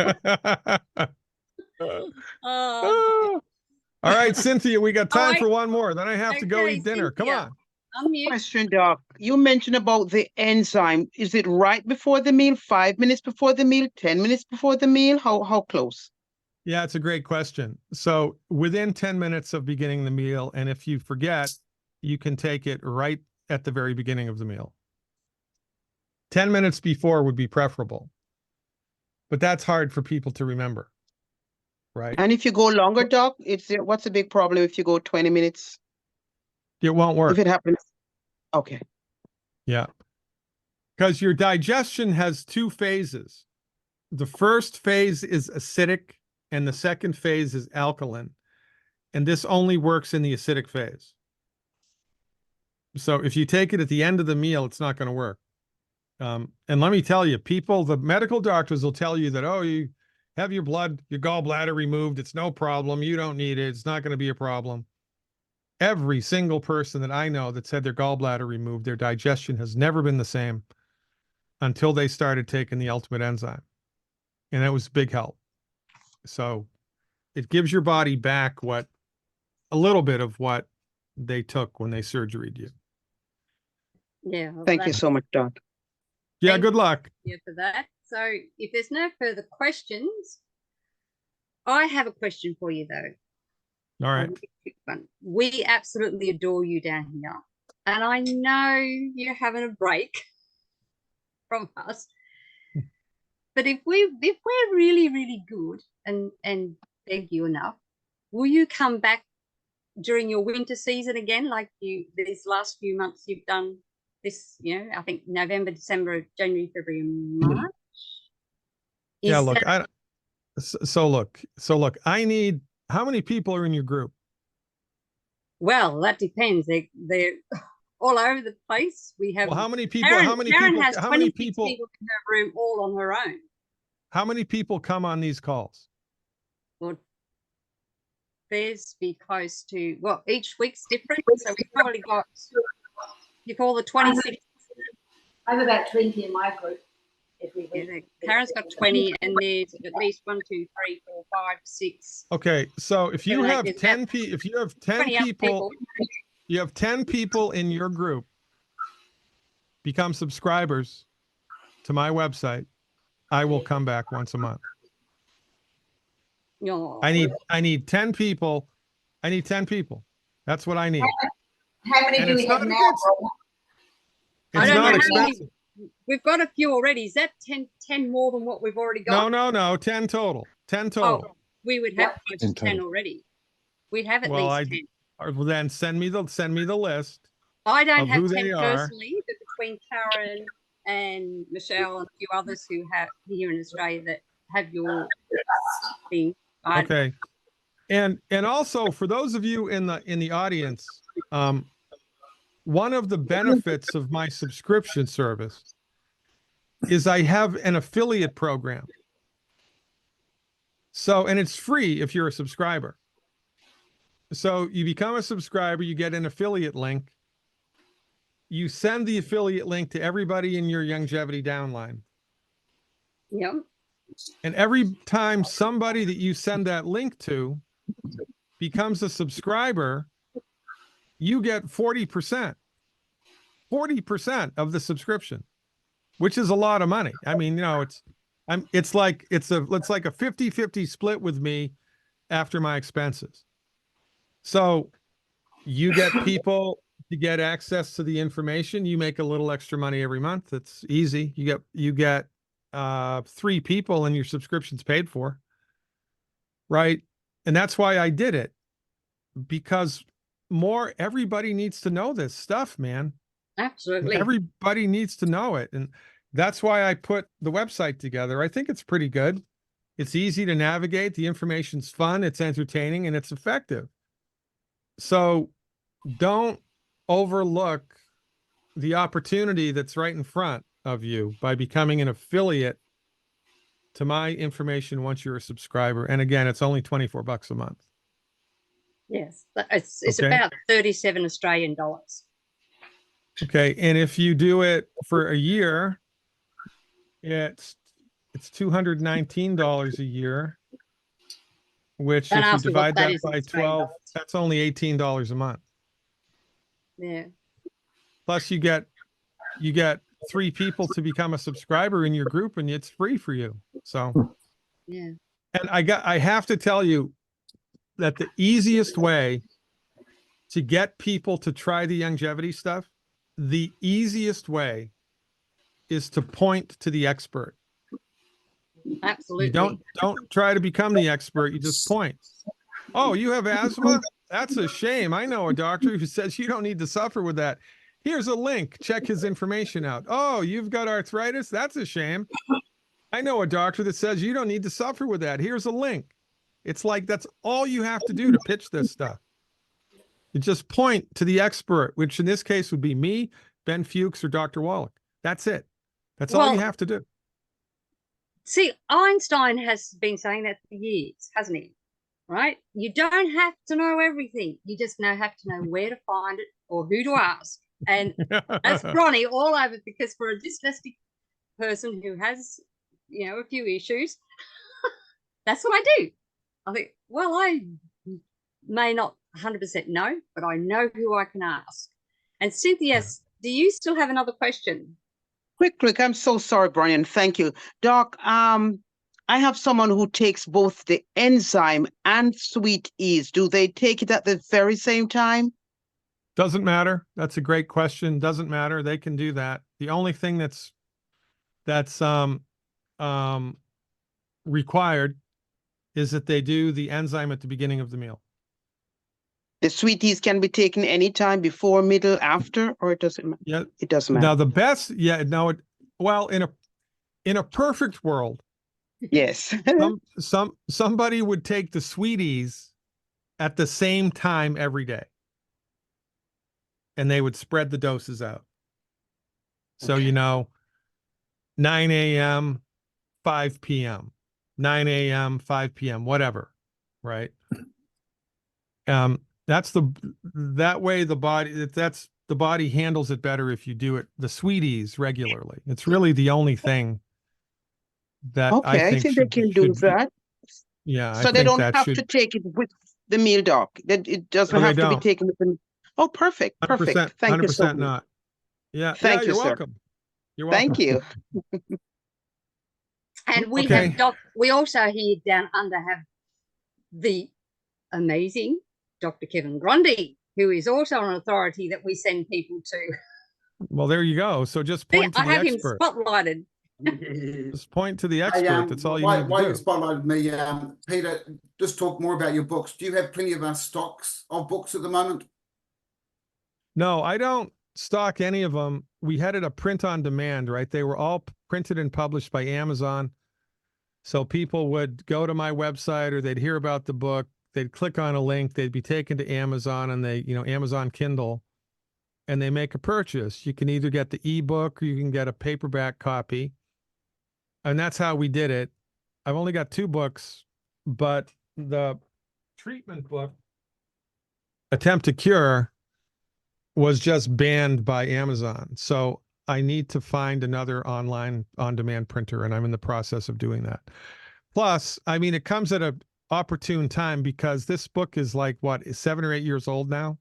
Oh. All right, Cynthia, we got time right. for one more. Then I have to go Okay, eat dinner. Come Cynthia. on. Unmute. Question, Doc. You mentioned about the enzyme. Is it right before the meal, 5 minutes before the meal, 10 minutes before the meal? How close? Yeah, it's a great question. So within 10 minutes of beginning the meal, and if you forget, you can take it right at the very beginning of the meal. 10 minutes before would be preferable, but that's hard for people to remember, right? And if you go longer, Doc, what's the big problem if you go 20 minutes? It won't work. If it happens. Okay. Yeah. Because your digestion has 2 phases. The first phase is acidic and the second phase is alkaline. And this only works in the acidic phase. So if you take it at the end of the meal, it's not going to work. And let me tell you, the medical doctors will tell you that, oh, you have your gallbladder removed. It's no problem. You don't need it. It's not going to be a problem. Every single person that I know that's had their gallbladder removed, their digestion has never been the same until they started taking the ultimate enzyme. And that was big help. So it gives your body back a little bit of what they took when they surgeried you. Yeah. Well, Thank you so much, Doc. Yeah, good luck. Yeah, for that. So if there's no further questions, I have a question for you though. All A right. really quick one. We absolutely adore you down here. And I know you're having a break from us. But if we're really, really good and beg you enough, will you come back during your winter season again, like these last few months you've done this, I think November, December, January, February, March? Yeah, look, look, I need, how many people are in your group? Well, that depends. They're all over the place. We have Well, how many people? Karen, How many Karen people? has How many 26 people? people in her room all on her own. how many people come on these calls? Well, there's be close to, well, each week's different. So we've probably got, you call the 26. I have about 20 in my group every week. Yeah, Karen's got 20, and there's at least 1, 2, 3, 4, 5, 6. Okay, so if you have There's 10 about people, if you have 10 20 other people, you have 10 people in your group become subscribers to my website, I will come back once a month. No. I need 10 people. I need 10 people. That's what I need. How many And do we it's have not now? I It's don't not know how many. expensive. We've got a few already. Is that 10 more than what we've already got? No, 10 total. 10 total. Oh, we would have close to 10 total. already. We'd have at Well, least 10. Well, then send me the list. I don't of have who 10 they are. personally, but between Karen and Michelle and a few others who have here in Australia that have your thing. Okay. And also for those of you in the audience, one of the benefits of my subscription service is I have an affiliate program. So, and it's free if you're a subscriber. So you become a subscriber, you get an affiliate link. You send the affiliate link to everybody in your longevity downline. Yep. And every time somebody that you send that link to becomes a subscriber, you get 40%. 40% of the subscription, which is a lot of money. I mean, you know, it's like a 50-50 split with me after my expenses. So you get people to get access to the information. You make a little extra money every month. It's easy. You get 3 people and your subscription's paid for. Right. And that's why I did it, because everybody needs to know this stuff, man. Absolutely. Everybody needs to know it. And that's why I put the website together. I think it's pretty good. It's easy to navigate. The information's fun. It's entertaining and it's effective. So don't overlook the opportunity that's right in front of you by becoming an affiliate to my information once you're a subscriber. And again, it's only $24 a month. Yes. It's Okay. about 37 Australian dollars. Okay. And if you do it for a year, it's $219 a year, which Don't if you ask me what divide that that is in by Australian 12, dollars. that's only $18 a month. Yeah. Plus you get 3 people to become a subscriber in your group and it's free for you. So, Yeah. and I have to tell you that the easiest way to get people to try the longevity stuff, the easiest way is to point to the expert. Absolutely. You don't try to become the expert. You just point. Oh, you have asthma? That's a shame. I know a doctor who says you don't need to suffer with that. Here's a link. Check his information out. Oh, you've got arthritis? That's a shame. I know a doctor that says you don't need to suffer with that. Here's a link. It's like that's all you have to do to pitch this stuff. You just point to the expert, which in this case would be me, Ben Fuchs, or Dr. Wallach. That's it. That's all you have to do. See, Einstein has been saying that for years, hasn't he? Right? You don't have to know everything. You just have to know where to find it or who to ask. And that's Bronie all over, because for a dyslexic person who has, a few issues, that's what I do. I think, well, I may not 100% know, but I know who I can ask. And Cynthia, do you still have another question? Quick, I'm so sorry, Brian. Thank you. Doc, I have someone who takes both the enzyme and Sweet Ease. Do they take it at the very same time? Doesn't matter. That's a great question. Doesn't matter. They can do that. The only thing that's required is that they do the enzyme at the beginning of the meal. The Sweet Ease can be taken anytime, before, middle, after, or it doesn't matter? Yeah, it doesn't matter. Now the best, well, in a perfect world, yes, somebody would take the Sweet Ease at the same time every day, and they would spread the doses out. So 9 a.m., 5 p.m., 9 a.m., 5 p.m., whatever, right? That way the body handles it better if you do it, the sweeties, regularly. It's really the only thing that I Okay, I think think they can do that. Yeah, I So they think don't that have should. to take it with the meal, doc. That it doesn't No, they have to be don't. taken with the. Oh, perfect, 100%, perfect. Thank you so 100% much. not. Yeah, Thank you, you're sir. welcome. You're welcome. Thank you. And we Okay. have we also here down under have the amazing Dr. Kevin Grundy, who is also an authority that we send people to. Well, there you go. So just point to I the have expert. him spotlighted. Just point to the Hey, expert. That's all you need to while you do. spotlighted me, Peter, just talk more about your books. Do you have plenty of stocks of books at the moment? No, I don't stock any of them. We had it a print on demand, right? They were all printed and published by Amazon. So people would go to my website or they'd hear about the book. They'd click on a link. They'd be taken to Amazon and Amazon Kindle, and they make a purchase. You can either get the ebook or you can get a paperback copy. And that's how we did it. I've only got 2 books, but the treatment book, Attempt to Cure, was just banned by Amazon. So I need to find another online on-demand printer, and I'm in the process of doing that. Plus, I mean, it comes at an opportune time because this book is like, what, 7 or 8 years old now?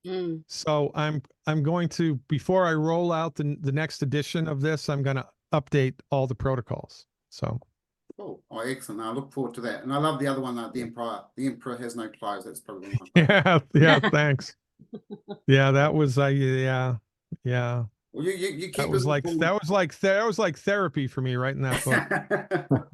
Mm. So I'm going to, before I roll out the next edition of this, I'm going to update all the protocols. So. Oh, excellent. I look forward to that. And I love the other one, the Emperor. The Emperor has no clothes. That's probably one. Yeah, thanks. Yeah, that was yeah. Well, you keep That was like therapy for me writing that book.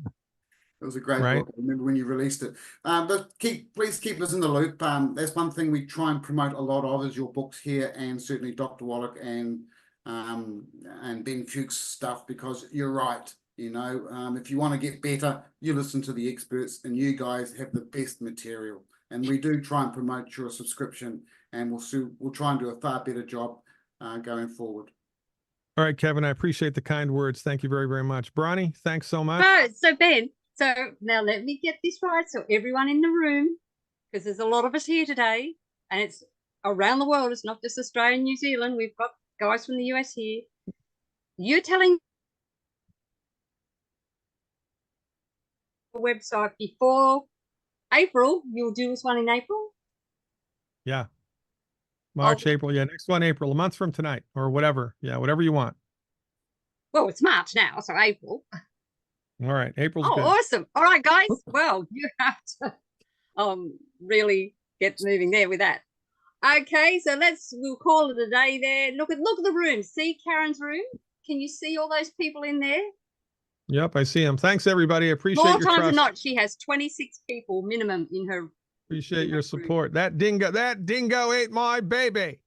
It was a great Right. book. I remember when you released it. But please keep us in the loop. That's one thing we try and promote a lot of is your books here, and certainly Dr. Wallach and Ben Fuchs' stuff, because you're right. If you want to get better, you listen to the experts, and you guys have the best material. And we do try and promote your subscription, and we'll try and do a far better job going forward. All right, Kevin, I appreciate the kind words. Thank you very, very much. Bronnie, thanks so much. Oh, so Ben, so now let me get this right. So everyone in the room, because there's a lot of us here today, and it's around the world. It's not just Australia and New Zealand. We've got guys from the US here. You're telling the website before April, you'll do this one in April? Yeah. March, April. Yeah, next one, April, a month from tonight or whatever. Yeah, whatever you want. Well, it's March now, so April. All right, April's good. Awesome. All right, guys. Well, you have to really get moving there with that. Okay, so we'll call it a day there. Look at the room. See Karen's room? Can you see all those people in there? Yep, I see them. Thanks, everybody. I appreciate More your times trust. than not, she has 26 people minimum in her. Appreciate your support. That dingo ate my baby.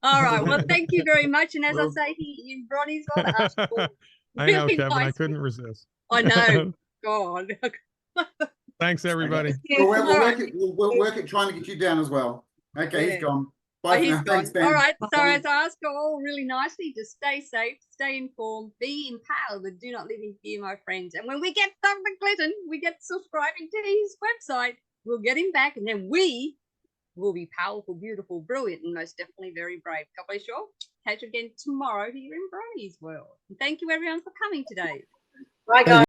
All right. Well, thank you very much. And as I say here in Bronie's article, I know, really Kevin. I nice. couldn't resist. I know. God. Thanks, everybody. We'll work it trying to get you down as well. Okay, he's gone. Bye for now. Thanks, Ben. All right. So as I ask you all really nicely, just stay safe, stay informed, be empowered, but do not live in fear, my friends. And when we get Dr. Glidden, we get subscribing to his website, we'll get him back, and then we will be powerful, beautiful, brilliant, and most definitely very brave. God bless you all. Catch you again tomorrow here in Bronie's world. And thank you everyone for coming today. Bye, guys.